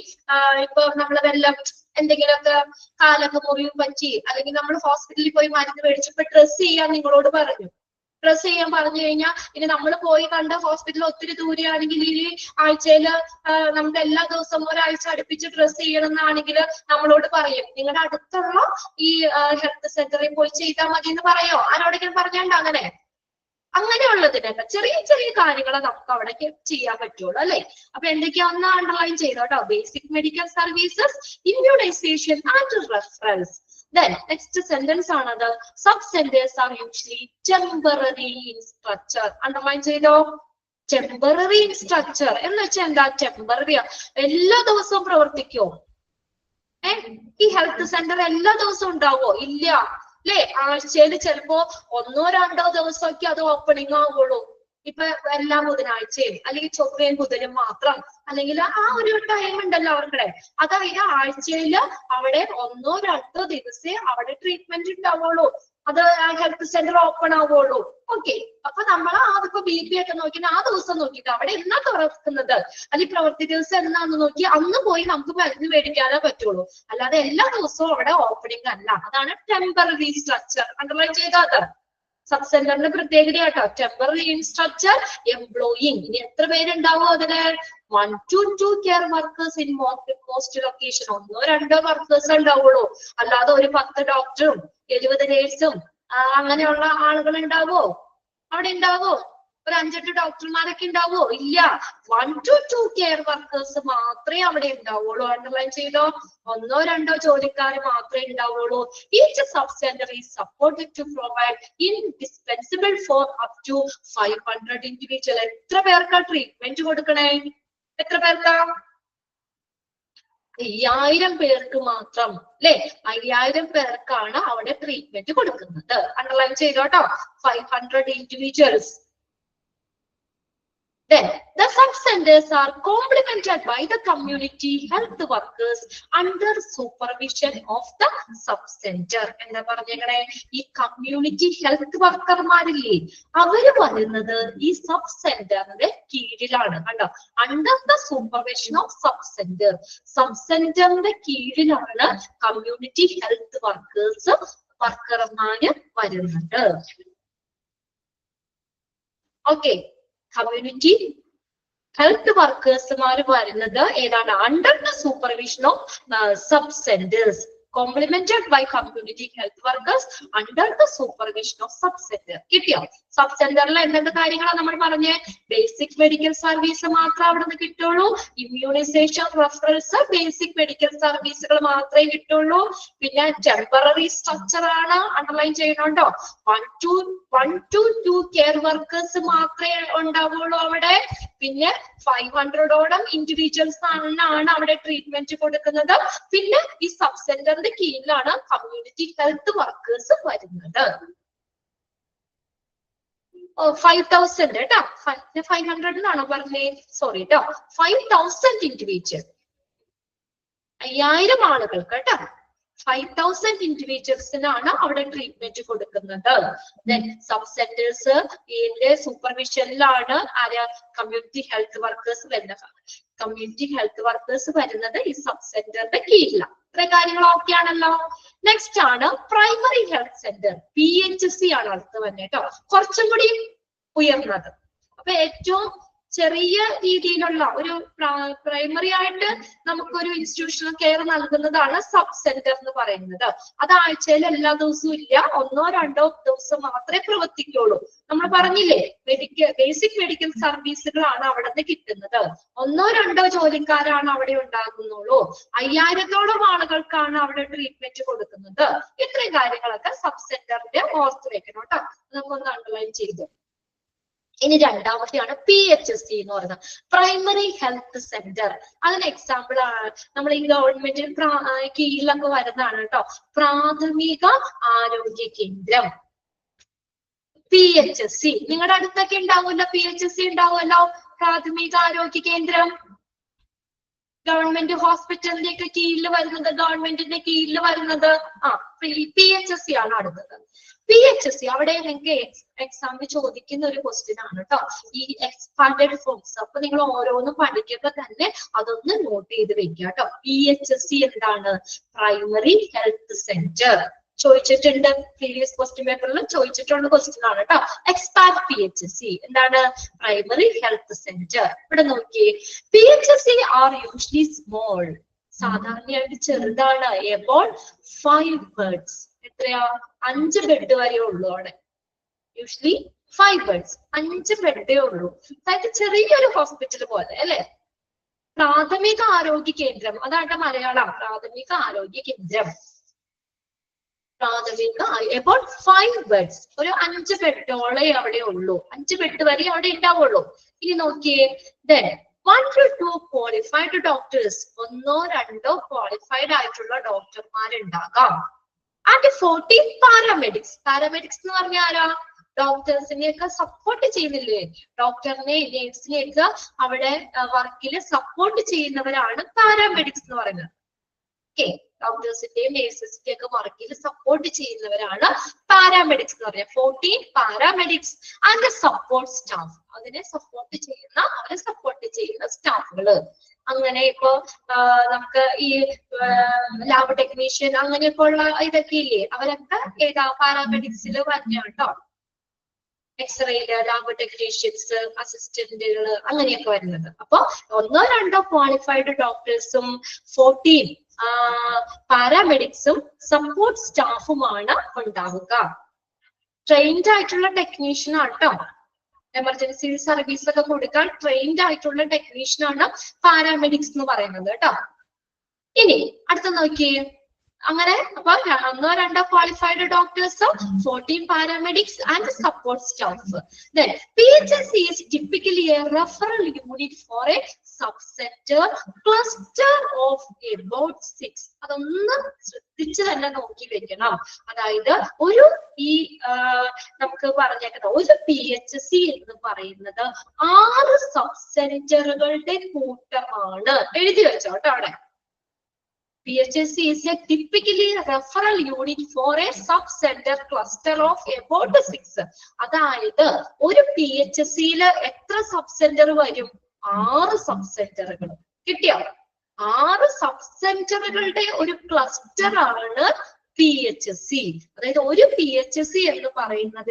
ഇപ്പൊ നമ്മള് വല്ല എന്തെങ്കിലുമൊക്കെ കാലൊക്കെ മുറിവ് പറ്റി അല്ലെങ്കിൽ നമ്മൾ ഹോസ്പിറ്റലിൽ പോയി മരുന്ന് മേടിച്ചപ്പോ ഡ്രസ് ചെയ്യാൻ നിങ്ങളോട് പറഞ്ഞു. ഡ്രസ് ചെയ്യാൻ പറഞ്ഞു കഴിഞ്ഞാൽ ഇനി നമ്മൾ പോയി കണ്ട ഹോസ്പിറ്റൽ ഒത്തിരി ദൂരെയാണെങ്കിൽ ഈ ആഴ്ചയില് നമുക്ക് എല്ലാ ദിവസവും ഒരാഴ്ച അടുപ്പിച്ച് ഡ്രസ് ചെയ്യണം എന്നാണെങ്കിൽ നമ്മളോട് പറയും, നിങ്ങളുടെ അടുത്തുള്ള ഈ ഹെൽത്ത് സെന്ററിൽ പോയി ചെയ്താൽ മതി എന്ന് പറയോ? ആരോടെങ്കിലും പറഞ്ഞാണ്ട് അങ്ങനെയുള്ളതിനൊക്കെ ചെറിയ ചെറിയ കാര്യങ്ങളെ നമുക്ക് അവിടെ ചെയ്യാൻ പറ്റുള്ളൂ അല്ലെ. അപ്പൊ എന്തൊക്കെയാ ഒന്ന് അണ്ടർലൈൻ ചെയ്തോട്ടോ. Basic medical services, immunisation and reference. Then next sentence ആണത്. Sub centers are usually temporary in structure. Underline ചെയ്തോ. Temporary in structure എന്ന് വെച്ചാൽ എന്താ? ടെമ്പററി, എല്ലാ ദിവസവും പ്രവർത്തിക്കോ? ഈ ഹെൽത്ത് സെന്റർ എല്ലാ ദിവസവും ഉണ്ടാവോ? ഇല്ല അല്ലെ. ആഴ്ചയിൽ ചിലപ്പോ 1-2 ദിവസമൊക്കെ അത് ഓപ്പണിംഗ് ആവുള്ളൂ. ഇപ്പൊ എല്ലാ ബുധനാഴ്ചയും അല്ലെങ്കിൽ ചൊവ്വയും ബുധനും മാത്രം, അല്ലെങ്കിൽ ആ ഒരു ടൈം ഉണ്ടല്ലോ അവരുടെ. അതായത് ആഴ്ചയില് അവിടെ 1-2 ദിവസേ അവിടെ ട്രീറ്റ്മെന്റ് ഉണ്ടാവുള്ളൂ, അത് ഹെൽത്ത് സെന്റർ ഓപ്പൺ ആവുള്ളൂ. ഓക്കെ. അപ്പൊ നമ്മൾ അതിപ്പോ BP ഒക്കെ നോക്കിയിട്ട് ആ ദിവസം നോക്കിയിട്ട് അവിടെ എന്നാ തുറക്കുന്നത് അല്ലെങ്കിൽ പ്രവൃത്തി ദിവസം എന്നാന്ന് നോക്കി അന്ന് പോയി നമുക്ക് മരുന്ന് മേടിക്കാനേ പറ്റുള്ളൂ. അല്ലാതെ എല്ലാ ദിവസവും അവിടെ ഓപ്പണിംഗ് അല്ല. അതാണ് ടെമ്പററി സ്ട്രക്ചർ. അണ്ടർലൈൻ ചെയ്താൽ സബ് സെന്ററിന്റെ പ്രത്യേകത കേട്ടോ. Temporary in structure, employing. ഇനി എത്ര പേരുണ്ടാവും അതിന്? 1 to 2 care workers in most location. 1-2 workers ഉണ്ടാവുള്ളൂ. അല്ലാതെ ഒരു 10 ഡോക്ടറും 70 നേഴ്സും അങ്ങനെയുള്ള ആളുകൾ ഉണ്ടാവോ? അവിടെ ഉണ്ടാവോ? ഒരു 5-8 ഡോക്ടർമാരൊക്കെ ഉണ്ടാവോ? ഇല്ല. 1 to 2 കെയർ വർക്കേഴ്സ് മാത്രമേ അവിടെ ഉണ്ടാവുള്ളൂ. അണ്ടർലൈൻ ചെയ്തോ. 1-2 ജോലിക്കാർ മാത്രമേ ഉണ്ടാവുള്ളൂ. Each sub center is supported to provide indispensable for up to 500 individual. എത്ര പേർക്കാ ട്രീറ്റ്മെന്റ് കൊടുക്കണേ? എത്ര പേർക്കാ? 5000 പേർക്ക് മാത്രം അല്ലെ. 5000 പേർക്കാണ് അവിടെ ട്രീറ്റ്മെന്റ് കൊടുക്കുന്നത്. Underline ചെയ്തോട്ടോ. 500 individuals. Then the sub-centers are complemented by the community health workers under supervision of the sub-center. എന്താ പറഞ്ഞേ, ഈ കമ്മ്യൂണിറ്റി ഹെൽത്ത് വർക്കർമാരില്ലേ, അവര് പറയുന്നത് ഈ സബ് സെന്ററിന്റെ കീഴിലാണ്. കണ്ടോ, under the supervision of sub centre. Sub സെന്ററിന്റെ കീഴിലാണ് കമ്മ്യൂണിറ്റി ഹെൽത്ത് വർക്കർമാര് വരുന്നത്. ഓക്കെ, കമ്മ്യൂണിറ്റി ഹെൽത്ത് വർക്കേഴ്സുമാർ വരുന്നത് ഏതാണ്? Under the supervision of sub centres, complemented by community health workers under the supervision of sub center. കിട്ടിയോ? സബ് സെന്ററിൽ എന്തൊക്കെ കാര്യങ്ങളാണ് നമ്മൾ പറഞ്ഞേ? ബേസിക് മെഡിക്കൽ സർവീസ് മാത്രമേ അവിടെ നിന്ന് കിട്ടുള്ളൂ. ഇമ്മ്യൂണൈസേഷൻ, റെഫറൻസ്, ബേസിക് മെഡിക്കൽ സർവീസുകൾ മാത്രമേ കിട്ടുള്ളൂ. പിന്നെ ടെമ്പററി സ്ട്രക്ചർ ആണ്, അണ്ടർലൈൻ ചെയ്യണുണ്ടോ? 1 to 2 കെയർ വർക്കേഴ്സ് മാത്രമേ ഉണ്ടാവുള്ളൂ അവിടെ. പിന്നെ 500ഓളം ഇൻഡിവിജ്വൽസ് ആണ് അവിടെ ട്രീറ്റ്മെന്റ് കൊടുക്കുന്നത്. പിന്നെ ഈ സബ് സെന്ററിന്റെ കീഴിലാണ് കമ്മ്യൂണിറ്റി ഹെൽത്ത് വർക്കേഴ്സ് വരുന്നത്. 5,000 കേട്ടോ, 500 എന്നാണോ പറഞ്ഞേ? സോറി കേട്ടോ, 5,000 ഇൻഡിവിജ്വൽ, 5000 ആളുകൾക്ക് കേട്ടോ, 5,000 ഇൻഡിവിജ്വൽസിനാണ് അവിടെ ട്രീറ്റ്മെന്റ് കൊടുക്കുന്നത്. സബ് സെന്റേഴ്സ് ഇതിന്റെ സൂപ്പർവിഷനിലാണ് കമ്മ്യൂണിറ്റി ഹെൽത്ത് വർക്കേഴ്സ് വരുന്നത്. കമ്മ്യൂണിറ്റി ഹെൽത്ത് വർക്കേഴ്സ് വരുന്നത് ഈ സബ് സെന്ററിന്റെ കീഴിലാണ്. ഇത്ര കാര്യങ്ങൾ ഓക്കെ ആണല്ലോ. നെക്സ്റ്റ് ആണ് പ്രൈമറി ഹെൽത്ത് സെന്റർ, PHC ആണ് അടുത്ത് വന്നെ കേട്ടോ, കുറച്ചും കൂടി ഉയർന്നത്. അപ്പൊ ഏറ്റവും ചെറിയ രീതിയിലുള്ള ഒരു പ്രൈമറി ആയിട്ട് നമുക്കൊരു ഇൻസ്റ്റിറ്റ്യൂഷണൽ കെയർ നൽകുന്നതാണ് സബ് സെന്റർ എന്ന് പറയുന്നത്. അത് ആഴ്ചയിൽ എല്ലാ ദിവസവും ഇല്ല, 1-2 ദിവസം മാത്രമേ പ്രവർത്തിക്കുള്ളൂ. നമ്മൾ പറഞ്ഞില്ലേ, ബേസിക് മെഡിക്കൽ സർവീസുകളാണ് അവിടെ നിന്ന് കിട്ടുന്നത്. 1-2 ജോലിക്കാരാണ് അവിടെ ഉണ്ടാകുന്നുള്ളൂ. 5000ഓളം ആളുകൾക്കാണ് അവിടെ ട്രീറ്റ്മെന്റ് കൊടുക്കുന്നത്. ഇത്രയും കാര്യങ്ങളൊക്കെ സബ് സെന്ററിന്റെ ഓർത്ത് വെക്കണം കേട്ടോ, നമുക്കൊന്ന് അണ്ടർലൈൻ ചെയ്തു. ഇനി രണ്ടാമത്തെയാണ് PHC എന്ന് പറയുന്നത്, പ്രൈമറി ഹെൽത്ത് സെന്റർ. അതിന് എക്സാമ്പിൾ ആണ് നമ്മൾ ഈ ഗവൺമെന്റിന് കീഴിലൊക്കെ വരുന്നതാണ് കേട്ടോ, പ്രാഥമിക ആരോഗ്യ കേന്ദ്രം, PHC. നിങ്ങളുടെ അടുത്തൊക്കെ ഉണ്ടാവുമല്ലോ, PHC ഉണ്ടാവുമല്ലോ, പ്രാഥമിക ആരോഗ്യ കേന്ദ്രം. ഗവൺമെന്റ് ഹോസ്പിറ്റലിന്റെ ഒക്കെ കീഴിൽ വരുന്നത്, ഗവൺമെന്റിന്റെ കീഴിൽ വരുന്നത് PHC ആണ് അടുത്തത്. PHC അവിടെ നിങ്ങൾക്ക് എക്സാമിന് ചോദിക്കുന്ന ഒരു ക്വസ്റ്റ്യൻ ആണ് കേട്ടോ, ഈ എക്സ്പാൻഡഡ് ഫോംസ്. അപ്പൊ നിങ്ങൾ ഓരോന്നും പഠിക്കുമ്പോ തന്നെ അതൊന്ന് നോട്ട് ചെയ്ത് വെക്കുക കേട്ടോ. PHC എന്താണ്? Primary health centre. ചോദിച്ചിട്ടുണ്ട്, പ്രീവിയസ് ക്വസ്റ്റ്യൻ പേപ്പറിൽ ചോദിച്ചിട്ടുള്ള ക്വസ്റ്റ്യൻ ആണ് കേട്ടോ. എക്സ്പാൻഡ് PHC എന്താണ്? Primary health centre. ഇവിടെ നോക്കിയേ, PHC ആർ യൂഷ്വലി സ്മോൾ, സാധാരണയായിട്ട് ചെറുതാണ്. About 5 beds. എത്രയാ? 5 ബെഡ് വരെ ഉള്ളൂ അവിടെ. യൂഷ്വലി 5 ബെഡ്സ്, 5 ബെഡേ ഉള്ളൂ. അതായത് ചെറിയൊരു ഹോസ്പിറ്റൽ പോലെ അല്ലെ. പ്രാഥമിക ആരോഗ്യ കേന്ദ്രം, അതാണ് മലയാളം, പ്രാഥമിക ആരോഗ്യ കേന്ദ്രം. എബൌട്ട് 5 ബെഡ്സ്, ഒരു 5 ബെഡോളെ അവിടെ ഉള്ളൂ. 5 ബെഡ് വരെ അവിടെ ഉണ്ടാവുള്ളൂ. ഇനി നോക്കിയേ, then 1 to 2 qualified doctors, 1-2 qualified ആയിട്ടുള്ള ഡോക്ടർമാരുണ്ടാകാം. And 14 paramedics. പാരാമെഡിക്സ് എന്ന് പറഞ്ഞാൽ ആരാ? ഡോക്ടേഴ്സിനെയൊക്കെ സപ്പോർട്ട് ചെയ്യുന്നില്ലേ, ഡോക്ടറിനെ നേഴ്സിനെയൊക്കെ അവിടെ വർക്കില് സപ്പോർട്ട് ചെയ്യുന്നവരാണ് പാരാമെഡിക്സ് എന്ന് പറയുന്നത്. ഓക്കെ, ഡോക്ടേഴ്സിന്റെയും നേഴ്സസിന്റെയും ഒക്കെ വർക്കിൽ സപ്പോർട്ട് ചെയ്യുന്നവരാണ് പാരാമെഡിക്സ് എന്ന് പറയുന്നത്. 14 പാരാമെഡിക്സ് ആൻഡ് സപ്പോർട്ട് സ്റ്റാഫ്. അതിനെ സപ്പോർട്ട് ചെയ്യുന്ന, അവരെ സപ്പോർട്ട് ചെയ്യുന്ന സ്റ്റാഫുകള്. അങ്ങനെ ഇപ്പൊ നമുക്ക് ഈ ലാബ് ടെക്നീഷ്യൻ അങ്ങനെയൊക്കെ ഉള്ള ഇതൊക്കെ ഇല്ലേ, അവരൊക്കെ ഏതാ? പാരാമെഡിക്സിൽ വരുന്ന കേട്ടോ. എക്സ്റേയില് ലാബ് ടെക്നീഷ്യൻസ്, അസിസ്റ്റന്റുകള് അങ്ങനെയൊക്കെ വരുന്നത്. അപ്പൊ 1-2 ക്വാളിഫൈഡ് ഡോക്ടേഴ്സും 14 പാരാമെഡിക്സും സപ്പോർട്ട് സ്റ്റാഫുമാണ് ഉണ്ടാവുക. ട്രെയിൻഡ് ആയിട്ടുള്ള ടെക്നീഷ്യൻ ആട്ടോ, എമർജൻസി സർവീസ് ഒക്കെ കൊടുക്കാൻ ട്രെയിൻഡ് ആയിട്ടുള്ള ടെക്നീഷ്യൻ ആണ് പാരാമെഡിക്സ് എന്ന് പറയുന്നത് കേട്ടോ. ഇനി അടുത്ത നോക്കിയേ, അങ്ങനെ അപ്പൊ ഒന്നോ രണ്ടോ qualified doctors, 14 paramedics and support staff. Then PHSC is typically a referral unit for a subcenter cluster of about 6. അതൊന്ന് ശ്രദ്ധിച്ച് തന്നെ നോക്കി വെക്കണം. അതായത് ഒരു ഈ നമുക്ക് പറഞ്ഞേക്കുന്ന ഒരു PHC എന്ന് പറയുന്നത് 6 സബ്സെന്ററുകളുടെ കൂട്ടമാണ്. എഴുതി വെച്ചോട്ടോ അവിടെ. PHSC is a typically referral unit for a sub-center cluster of about 6. അതായത് ഒരു PHSC എത്ര സബ്-സെന്റർ വരും? 6 സബ്-സെന്ററുകൾ. കിട്ടിയോ? 6 സബ്-സെന്ററുകളുടെ ഒരു ക്ലസ്റ്റർ ആണ് PHSC. അതായത് ഒരു PHSC എന്ന് പറയുന്നത്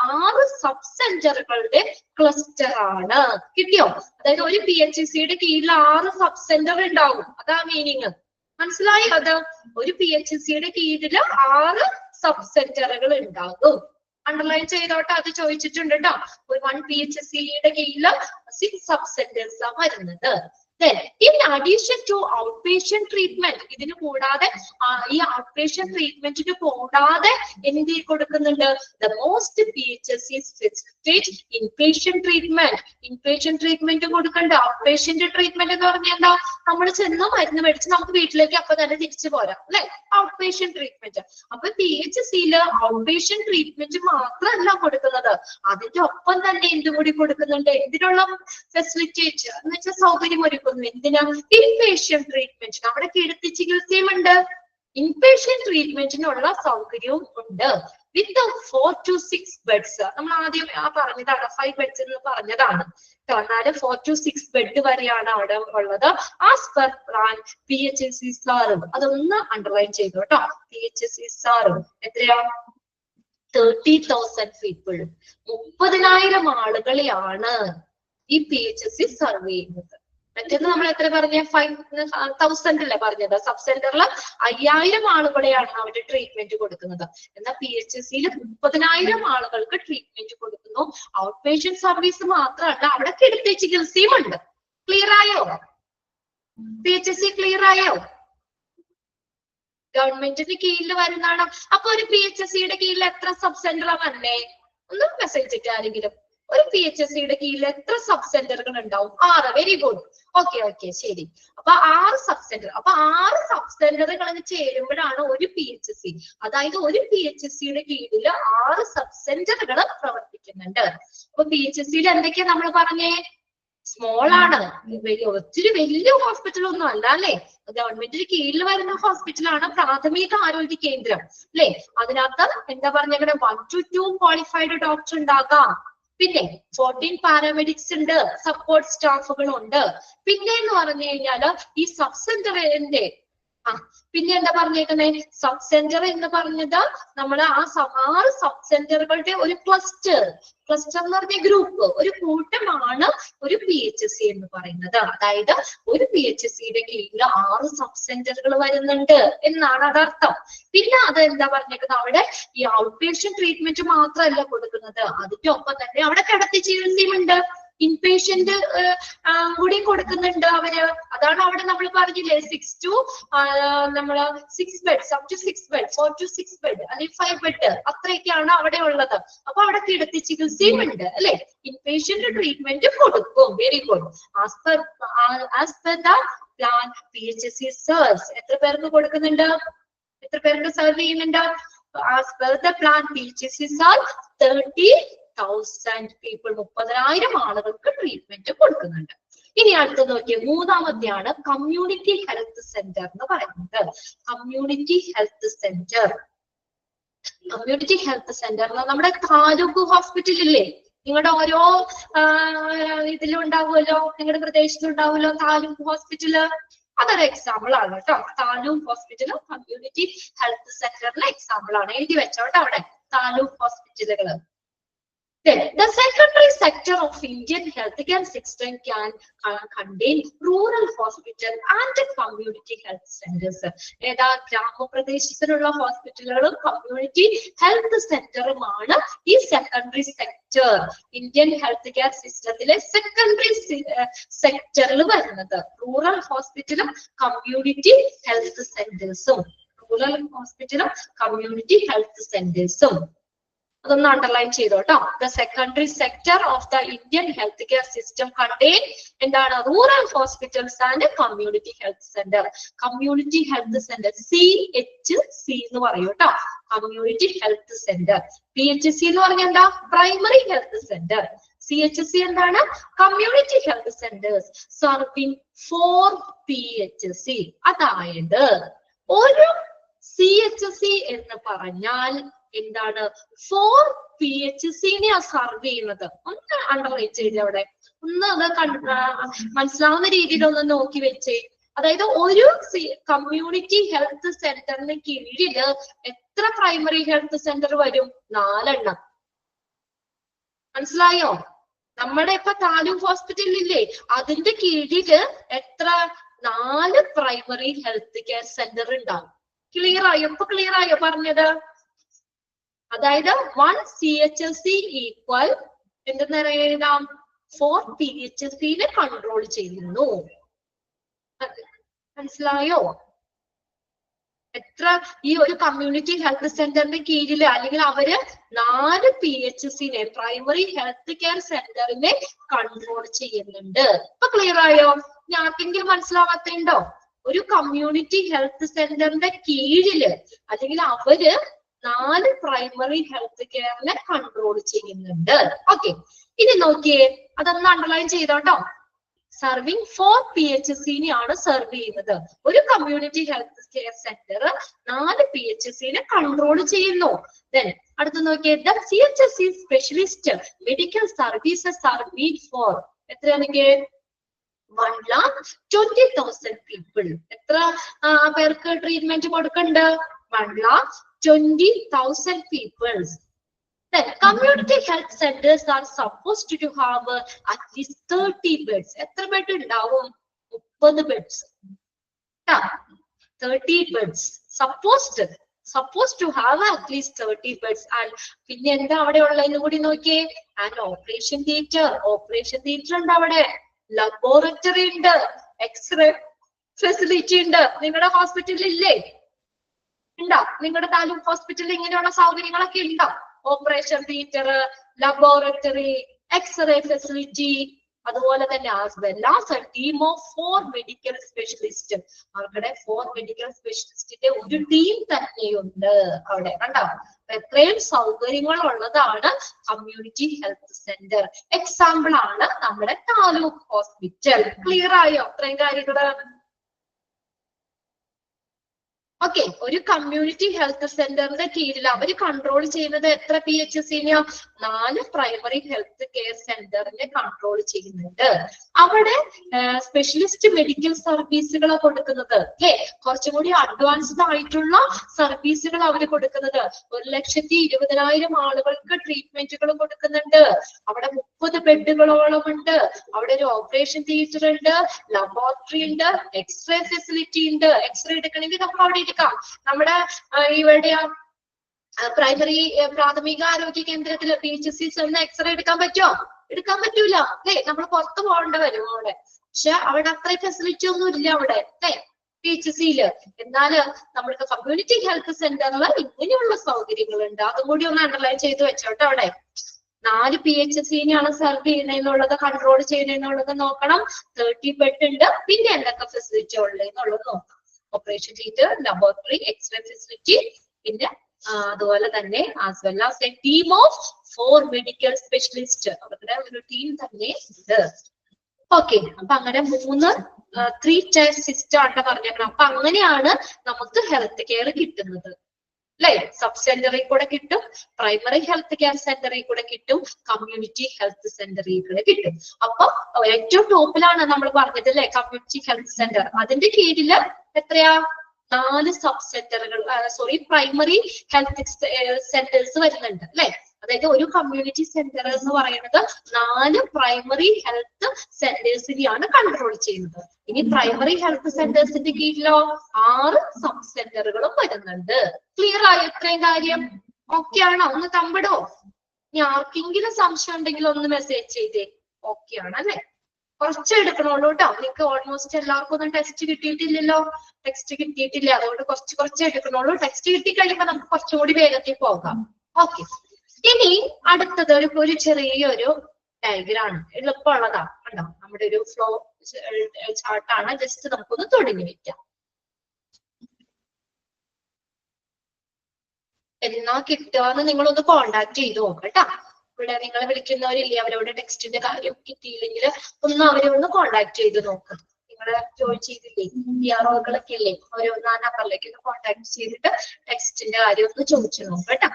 6 സബ്-സെന്ററുകളുടെ ക്ലസ്റ്റർ ആണ്. കിട്ടിയോ? അതായത് ഒരു PHSCയുടെ കീഴിൽ 6 സബ്-സെന്റർ ഉണ്ടാവും. അതാ മീനിങ്. മനസ്സിലായോ? അത് ഒരു PHSCയുടെ കീഴിൽ 6 സബ്-സെന്ററുകൾ ഉണ്ടാകും. അണ്ടർലൈൻ ചെയ്തോട്ടെ, അത് ചോദിച്ചിട്ടുണ്ട് കേട്ടോ. ഒരു 1 PHSCയുടെ കീഴിൽ 6 സബ്-സെന്റേഴ്സ് ആണ് വരുന്നത്. Then, in addition to outpatient treatment, ഇതിന് കൂടാതെ ഈ outpatient treatmentന് കൂടാതെ എന്ത് കൊടുക്കുന്നുണ്ട്? The most PHSCs facilitate inpatient treatment. Inpatient treatment കൊടുക്കണ്ട. Outpatient treatment എന്ന് പറഞ്ഞാൽ എന്താ? നമ്മൾ ചെന്ന് മരുന്ന് മേടിച്ച് നമുക്ക് വീട്ടിലേക്ക് അപ്പൊ തന്നെ തിരിച്ചു പോരാം, അല്ലെ? Outpatient treatment. അപ്പൊ PHSCയിൽ outpatient treatment മാത്രമല്ല കൊടുക്കുന്നത്, അതിന്റെ ഒപ്പം തന്നെ എന്ത് കൂടി കൊടുക്കുന്നുണ്ട്? എന്തിനുള്ള ഫെസിലിറ്റേറ്റ് എന്ന് വെച്ചാൽ സൗകര്യം ഒരുക്കും. എന്തിനാ? ഇൻപേഷ്യന്റ് ട്രീറ്റ്മെന്റിന്. അവിടെ കിടത്തി ചികിത്സയുമുണ്ട്, ഇൻപേഷ്യന്റ് ട്രീറ്റ്മെന്റിനുള്ള സൗകര്യവും ഉണ്ട്. വിത്ത് 4 to 6 ബെഡ്സ്. നമ്മൾ ആദ്യം പറഞ്ഞതാണ് 5 ബെഡ്സ് എന്ന് പറഞ്ഞതാണ്. എന്നാലും 4 to 6 ബെഡ് വരെയാണ് അവിടെ ഉള്ളത്. ആസ് പെർ പ്ലാൻ PHSC സാറും അതൊന്ന് അണ്ടർലൈൻ ചെയ്തു കേട്ടോ. PHSC സാറും എത്രയാ? 30,000 പീപ്പിൾ. 30,000 ആളുകളെയാണ് ഈ PHSC സർവേ ചെയ്യുന്നത്. മറ്റേന്ന് നമ്മൾ എത്ര പറഞ്ഞ 5,000 അല്ലേ പറഞ്ഞത്? സബ് സെന്ററിൽ 5,000 ആളുകളെയാണ് അവിടെ ട്രീറ്റ്മെന്റ് കൊടുക്കുന്നത്. എന്നാൽ PHSCയിൽ 30,000 ആളുകൾക്ക് ട്രീറ്റ്മെന്റ് കൊടുക്കുന്നു. ഔട്ട് പേഷ്യന്റ് സർവീസ് മാത്രമല്ല, അവിടെ കിടത്തി ചികിത്സയും ഉണ്ട്. ക്ലിയർ ആയോ? PHSC ക്ലിയർ ആയോ? ഗവൺമെന്റിന് കീഴിൽ വരുന്നതാണ്. അപ്പൊ ഒരു PHSCയുടെ കീഴിൽ എത്ര സബ് സെന്ററാ വന്നേ? ഒന്ന് മെസ്സേജ് ഇട്ട് ആരെങ്കിലും. ഒരു PHSCയുടെ കീഴിൽ എത്ര സബ് സെന്ററുകൾ ഉണ്ടാവും? 6. Very good. ഓക്കെ ശരി. അപ്പൊ 6 സബ് സെന്റർ. അപ്പൊ 6 സബ് സെന്ററുകൾ ചേരുമ്പോഴാണ് ഒരു PHSC. അതായത് ഒരു PHSCയുടെ കീഴിൽ 6 സബ് സെന്ററുകൾ പ്രവർത്തിക്കുന്നുണ്ട്. അപ്പൊ PHSCയിൽ എന്തൊക്കെയാ നമ്മൾ പറഞ്ഞേ? സ്മോൾ ആണ്, ഒത്തിരി വലിയ ഹോസ്പിറ്റൽ ഒന്നും അല്ല അല്ലെ. ഗവൺമെന്റിന് കീഴിൽ വരുന്ന ഹോസ്പിറ്റലാണ് പ്രാഥമിക ആരോഗ്യ കേന്ദ്രം അല്ലെ. അതിനകത്ത് എന്താ പറഞ്ഞേക്കണേ? 1 to 2 ക്വാളിഫൈഡ് ഡോക്ടർ ഉണ്ടാകാം. പിന്നെ 14 പാരാമെഡിക്സ് ഉണ്ട്, സപ്പോർട്ട് സ്റ്റാഫുകളുണ്ട്. പിന്നെ എന്ന് പറഞ്ഞു കഴിഞ്ഞാല് ഈ സബ് സെന്ററിന്റെ പിന്നെ എന്താ പറഞ്ഞേക്കുന്നത്? സബ് സെന്റർ എന്ന് പറഞ്ഞത് നമ്മൾ ആ 6 സബ് സെന്ററുകളുടെ ഒരു ക്ലസ്റ്റർ എന്ന് പറഞ്ഞ ഗ്രൂപ്പ്, ഒരു കൂട്ടമാണ് ഒരു PHSC എന്ന് പറയുന്നത്. അതായത് ഒരു PHSCയുടെ കീഴിൽ 6 സബ് സെന്ററുകൾ വരുന്നുണ്ട് എന്നാണ് അതർത്ഥം. പിന്നെ അത് എന്താ പറഞ്ഞേക്കുന്നത്? അവിടെ ഈ ഔട്ട് പേഷ്യന്റ് ട്രീറ്റ്മെന്റ് മാത്രമല്ല കൊടുക്കുന്നത്, അതിന്റെ ഒപ്പം തന്നെ അവിടെ കിടത്തി ചികിത്സയുമുണ്ട്, ഇൻപേഷ്യന്റ് കൂടി കൊടുക്കുന്നുണ്ട് അവര്. അതാണ് അവിടെ നമ്മൾ പറഞ്ഞില്ലേ 6 to 6 beds, up to 6 bed, 4 to 6 bed അല്ലെങ്കിൽ 5 ബെഡ് അത്രയൊക്കെയാണ് അവിടെ ഉള്ളത്. അപ്പൊ അവിടെ കിടത്തി ചികിത്സയും ഉണ്ട് അല്ലെ. ഇൻപേഷ്യന്റ് ട്രീറ്റ്മെന്റ് കൊടുക്കും. Very good. As per the plan PHSC സർവ്സ്. എത്ര പേർക്ക് കൊടുക്കുന്നുണ്ട്? എത്ര പേർക്ക് സർവ് ചെയ്യുന്നുണ്ട്? As per the plan PHSC സർവ്സ് 30,000 people. 30,000 ആളുകൾക്ക് ട്രീറ്റ്മെന്റ് കൊടുക്കുന്നുണ്ട്. ഇനി അടുത്ത് നോക്കിയാൽ മൂന്നാമത്തെയാണ് കമ്മ്യൂണിറ്റി ഹെൽത്ത് സെന്റർ എന്ന് പറയുന്നത്. Community health centre. Community health centre നമ്മുടെ താലൂക്ക് ഹോസ്പിറ്റൽ ഇല്ലേ? നിങ്ങളുടെ ഓരോ ഇതിലും ഉണ്ടാവുമല്ലോ, നിങ്ങളുടെ പ്രദേശത്തുണ്ടാവുമല്ലോ താലൂക്ക് ഹോസ്പിറ്റല്. അതൊരു എക്സാമ്പിൾ ആണ് കേട്ടോ. താലൂക്ക് ഹോസ്പിറ്റൽ കമ്മ്യൂണിറ്റി ഹെൽത്ത് സെന്ററിലെ എക്സാമ്പിൾ ആണ്. എഴുതി വെച്ചോട്ടെ അവിടെ taluk ഹോസ്പിറ്റലുകള്. Then the secondary sector of Indian healthcare system can contain rural hospital and community health centers. ഏതാ ഗ്രാമപ്രദേശത്തിലുള്ള ഹോസ്പിറ്റലുകളും കമ്മ്യൂണിറ്റി ഹെൽത്ത് സെന്ററുമാണ് ഈ secondary sector Indian health care സിസ്റ്റത്തിലെ സെക്കൻഡറി സെക്ടറിൽ വരുന്നത്. റൂറൽ ഹോസ്പിറ്റലും കമ്മ്യൂണിറ്റി ഹെൽത്ത് സെന്റേഴ്സും റൂറൽ ഹോസ്പിറ്റലും കമ്മ്യൂണിറ്റി ഹെൽത്ത് സെന്റേഴ്സും അതൊന്ന് അണ്ടർലൈൻ ചെയ്തോട്ടോ. The secondary sector of the Indian health care system contain എന്താണ് rural hospitals and community health centre. Community health centre CHC എന്ന് പറയും കേട്ടോ, കമ്മ്യൂണിറ്റി ഹെൽത്ത് സെന്റർ. PHC എന്ന് പറഞ്ഞാൽ എന്താ? Primary health centre. CHC എന്താണ്? Community health centres serving 4 PHC. അതായത് ഒരു CHC എന്ന് പറഞ്ഞാൽ എന്താണ്? 4 PHC-നെ സർവ് ചെയ്യുന്നത്. ഒന്ന് അണ്ടർലൈൻ ചെയ്തേ അവിടെ, ഒന്ന് അത് മനസ്സിലാവുന്ന രീതിയിൽ ഒന്ന് നോക്കി വെച്ചേ. അതായത് ഒരു കമ്മ്യൂണിറ്റി ഹെൽത്ത് സെന്ററിന് കീഴില് എത്ര പ്രൈമറി ഹെൽത്ത് സെന്റർ വരും? 4 എണ്ണം. മനസ്സിലായോ? നമ്മുടെ ഇപ്പൊ താലൂക്ക് ഹോസ്പിറ്റലില്ലേ, അതിന്റെ കീഴില് എത്ര? 4 പ്രൈമറി ഹെൽത്ത് കെയർ സെന്റർ ഉണ്ടാവും. ക്ലിയർ ആയോ? ഇപ്പൊ ക്ലിയർ ആയോ പറഞ്ഞത്? അതായത് 1 CHC ഈക്വൽ എന്തെന്ന് എഴുതാം? 4 PHC-നെ കൺട്രോൾ ചെയ്യുന്നു. മനസ്സിലായോ? എത്ര ഈ ഒരു കമ്മ്യൂണിറ്റി ഹെൽത്ത് സെന്ററിന്റെ കീഴില് അല്ലെങ്കിൽ അവര് 4 PHC-നെ പ്രൈമറി ഹെൽത്ത് കെയർ സെന്ററിനെ കൺട്രോൾ ചെയ്യുന്നുണ്ട്. ഇപ്പൊ ക്ലിയർ ആയോ? ഇനി ആർക്കെങ്കിലും മനസ്സിലാവാത്തുണ്ടോ? ഒരു കമ്മ്യൂണിറ്റി ഹെൽത്ത് സെന്ററിന്റെ കീഴില് അല്ലെങ്കിൽ അവര് 4 പ്രൈമറി ഹെൽത്ത് കെയറിനെ കൺട്രോൾ ചെയ്യുന്നുണ്ട്. ഓക്കെ, ഇനി നോക്കിയേ, അതൊന്ന് അണ്ടർലൈൻ ചെയ്തോട്ടോ. സർവിംഗ് 4 PHC-നെയാണ് സെർവ് ചെയ്യുന്നത്. ഒരു കമ്മ്യൂണിറ്റി ഹെൽത്ത് കെയർ സെന്റർ 4 PHC-നെ കൺട്രോൾ ചെയ്യുന്നു. ദെൻ അടുത്ത് നോക്കിയേ, the CHC specialist medical services are need for എത്രയാണെങ്കിൽ 1,20,000 പീപ്പിൾ. എത്ര പേർക്ക് ട്രീറ്റ്മെന്റ് കൊടുക്കണ്ട്? 1,20,000 people. Then community health centers are supposed to have at least 30 beds. എത്ര ബെഡ് ഉണ്ടാവും? 30 beds. 30 beds. Supposed to have at least 30 beds. And പിന്നെ എന്താ അവിടെ ഉള്ളതെന്ന് കൂടി നോക്കിയേ. ആൻഡ് ഓപ്പറേഷൻ തിയേറ്റർ ഉണ്ട് അവിടെ, ലബോറട്ടറി ഉണ്ട്, എക്സ്റേ ഫെസിലിറ്റി ഉണ്ട്. നിങ്ങളുടെ ഹോസ്പിറ്റലിൽ ഇല്ലേ? ഉണ്ടോ? നിങ്ങളുടെ താലൂക്ക് ഹോസ്പിറ്റലിൽ ഇങ്ങനെയുള്ള സൗകര്യങ്ങളൊക്കെ ഉണ്ടോ? Operation theatre, laboratory, x-ray facility, അതുപോലെ തന്നെ as well as a team of 4 medical specialist. അവരുടെ 4 മെഡിക്കൽ സ്പെഷ്യലിസ്റ്റിന്റെ ഒരു ടീം തന്നെയുണ്ട് അവിടെ. കണ്ടോ? എത്രയും സൗകര്യങ്ങൾ ഉള്ളതാണ് കമ്മ്യൂണിറ്റി ഹെൽത്ത് സെന്റർ. എക്സാമ്പിൾ ആണ് നമ്മുടെ താലൂക്ക് ഹോസ്പിറ്റൽ. ക്ലിയർ ആയോ? അത്രയും കാര്യങ്ങള്. ഓക്കെ, ഒരു കമ്മ്യൂണിറ്റി ഹെൽത്ത് സെന്ററിന്റെ കീഴിൽ അവർ കൺട്രോൾ ചെയ്യുന്നത് എത്ര PHC-നെയോ? 4 പ്രൈമറി ഹെൽത്ത് കെയർ സെന്ററിനെ കൺട്രോൾ ചെയ്യുന്നുണ്ട്. അവിടെ സ്പെഷ്യലിസ്റ്റ് മെഡിക്കൽ സർവീസുകൾ കൊടുക്കുന്നത് അല്ലെ, കുറച്ചും കൂടി അഡ്വാൻസ്ഡ് ആയിട്ടുള്ള സർവീസുകൾ അവർ കൊടുക്കുന്നത്. 1,20,000 ആളുകൾക്ക് ട്രീറ്റ്മെന്റുകൾ കൊടുക്കുന്നുണ്ട്. അവിടെ 30 ബെഡുകളോളം ഉണ്ട്. അവിടെ ഒരു ഓപ്പറേഷൻ തിയേറ്റർ ഉണ്ട്, ലബോറട്ടറി ഉണ്ട്, എക്സ്റേ ഫെസിലിറ്റി ഉണ്ട്. എക്സ്റേ എടുക്കണമെങ്കിൽ നമുക്ക് അവിടെ എടുക്കാം. നമ്മുടെ ഇവിടെ പ്രാഥമിക ആരോഗ്യ കേന്ദ്രത്തില് PHC ചെന്ന് എക്സ്റേ എടുക്കാൻ പറ്റുമോ? എടുക്കാൻ പറ്റൂല അല്ലെ, നമ്മൾ പുറത്ത് പോകേണ്ട വരും അവിടെ. പക്ഷെ അവിടെ അത്ര ഫെസിലിറ്റി ഒന്നും ഇല്ല അവിടെ അല്ലെ PHC-ല്. എന്നാല് നമ്മൾക്ക് കമ്മ്യൂണിറ്റി ഹെൽത്ത് സെന്ററിൽ ഇങ്ങനെയുള്ള സൗകര്യങ്ങളുണ്ട്. അതും കൂടി ഒന്ന് അണ്ടർലൈൻ ചെയ്ത് വെച്ചോട്ടെ. അവിടെ 4 PHC-നെയാണ് സെർവ് ചെയ്യുന്നതെന്നുള്ളത്, കൺട്രോൾ ചെയ്യുന്നതെന്നുള്ളത് നോക്കണം. 30 ബെഡ് ഉണ്ട്. പിന്നെ എന്തൊക്കെ ഫെസിലിറ്റി ഉള്ളതെന്നുള്ളത് നോക്കാം. Operation theatre, laboratory, x-ray facility, പിന്നെ അതുപോലെ തന്നെ as well as a team of 4 medical specialist. അവരുടെ ഒരു ടീം തന്നെ ഉണ്ട്. ഓക്കെ, അപ്പൊ അങ്ങനെ 3 ടയർ സിസ്റ്റം ആണ് പറഞ്ഞേക്കണം. അപ്പൊ അങ്ങനെയാണ് നമുക്ക് ഹെൽത്ത് കെയർ കിട്ടുന്നത് അല്ലെ. സബ് സെന്ററിൽ കൂടെ കിട്ടും, പ്രൈമറി ഹെൽത്ത് കെയർ സെന്ററിൽ കൂടെ കിട്ടും, കമ്മ്യൂണിറ്റി ഹെൽത്ത് സെന്ററിൽ കൂടെ കിട്ടും. അപ്പൊ ഏറ്റവും ടോപ്പിലാണ് നമ്മൾ പറഞ്ഞത് അല്ലെ കമ്മ്യൂണിറ്റി ഹെൽത്ത് സെന്റർ. അതിന്റെ കീഴില് എത്രയാ? 4 സബ് സെന്ററുകൾ പ്രൈമറി ഹെൽത്ത് സെന്റേഴ്സ് വരുന്നുണ്ട് അല്ലെ. അതായത് ഒരു കമ്മ്യൂണിറ്റി സെന്റർ എന്ന് പറയുന്നത് 4 പ്രൈമറി ഹെൽത്ത് സെന്റേഴ്സിനെയാണ് കൺട്രോൾ ചെയ്യുന്നത്. ഇനി പ്രൈമറി ഹെൽത്ത് സെന്റേഴ്സിന്റെ കീഴിലോ 6 സബ് സെന്ററുകളും വരുന്നുണ്ട്. ക്ലിയർ ആയോ ഇത്രയും കാര്യം? ഓക്കെ ആണോ? ഒന്ന് തമ്പിടോ. ഇനി ആർക്കെങ്കിലും സംശയം ഉണ്ടെങ്കിൽ ഒന്ന് മെസ്സേജ് ചെയ്തേ. ഓക്കെ ആണല്ലേ? കുറച്ച് എടുക്കണുള്ളൂ കേട്ടോ. നിങ്ങൾക്ക് ഓൾമോസ്റ്റ് എല്ലാവർക്കും ഒന്നും ടെക്സ്റ്റ് കിട്ടിയിട്ടില്ലല്ലോ. ടെക്സ്റ്റ് കിട്ടിയിട്ടില്ല, അതുകൊണ്ട് കുറച്ച് എടുക്കണുള്ളൂ. ടെക്സ്റ്റ് കിട്ടിക്കഴിയുമ്പോൾ നമുക്ക് കുറച്ചുകൂടി വേഗത്തിൽ പോകാം. ഓക്കെ, ഇനി അടുത്തത് ഒരു ചെറിയൊരു ഡയഗ്രാണ്, എളുപ്പമുള്ളതാ കണ്ടോ. നമ്മുടെ ഒരു ഫ്ലോ ചാർട്ടാണ്. ജസ്റ്റ് നമുക്കൊന്ന് തുടങ്ങി വെക്കാം. എന്നാ കിട്ടുകയെന്ന് നിങ്ങളൊന്ന് കോണ്ടാക്ട് ചെയ്ത് നോക്കട്ടാ. ഇവിടെ നിങ്ങളെ വിളിക്കുന്നവരില്ലേ, അവരോട് ടെക്സ്റ്റിന്റെ കാര്യം കിട്ടിയില്ലെങ്കിൽ ഒന്ന് അവരെ ഒന്ന് കോണ്ടാക്ട് ചെയ്ത് നോക്കാം. നിങ്ങള് ജോയിൻ ചെയ്തില്ലേ, PROകളൊക്കെ ഇല്ലേ, ഒരു നമ്പറിലേക്ക് ഒന്ന് കോണ്ടാക്ട് ചെയ്തിട്ട് ടെക്സ്റ്റിന്റെ കാര്യം ഒന്ന് ചോദിച്ചു നോക്കട്ടാ.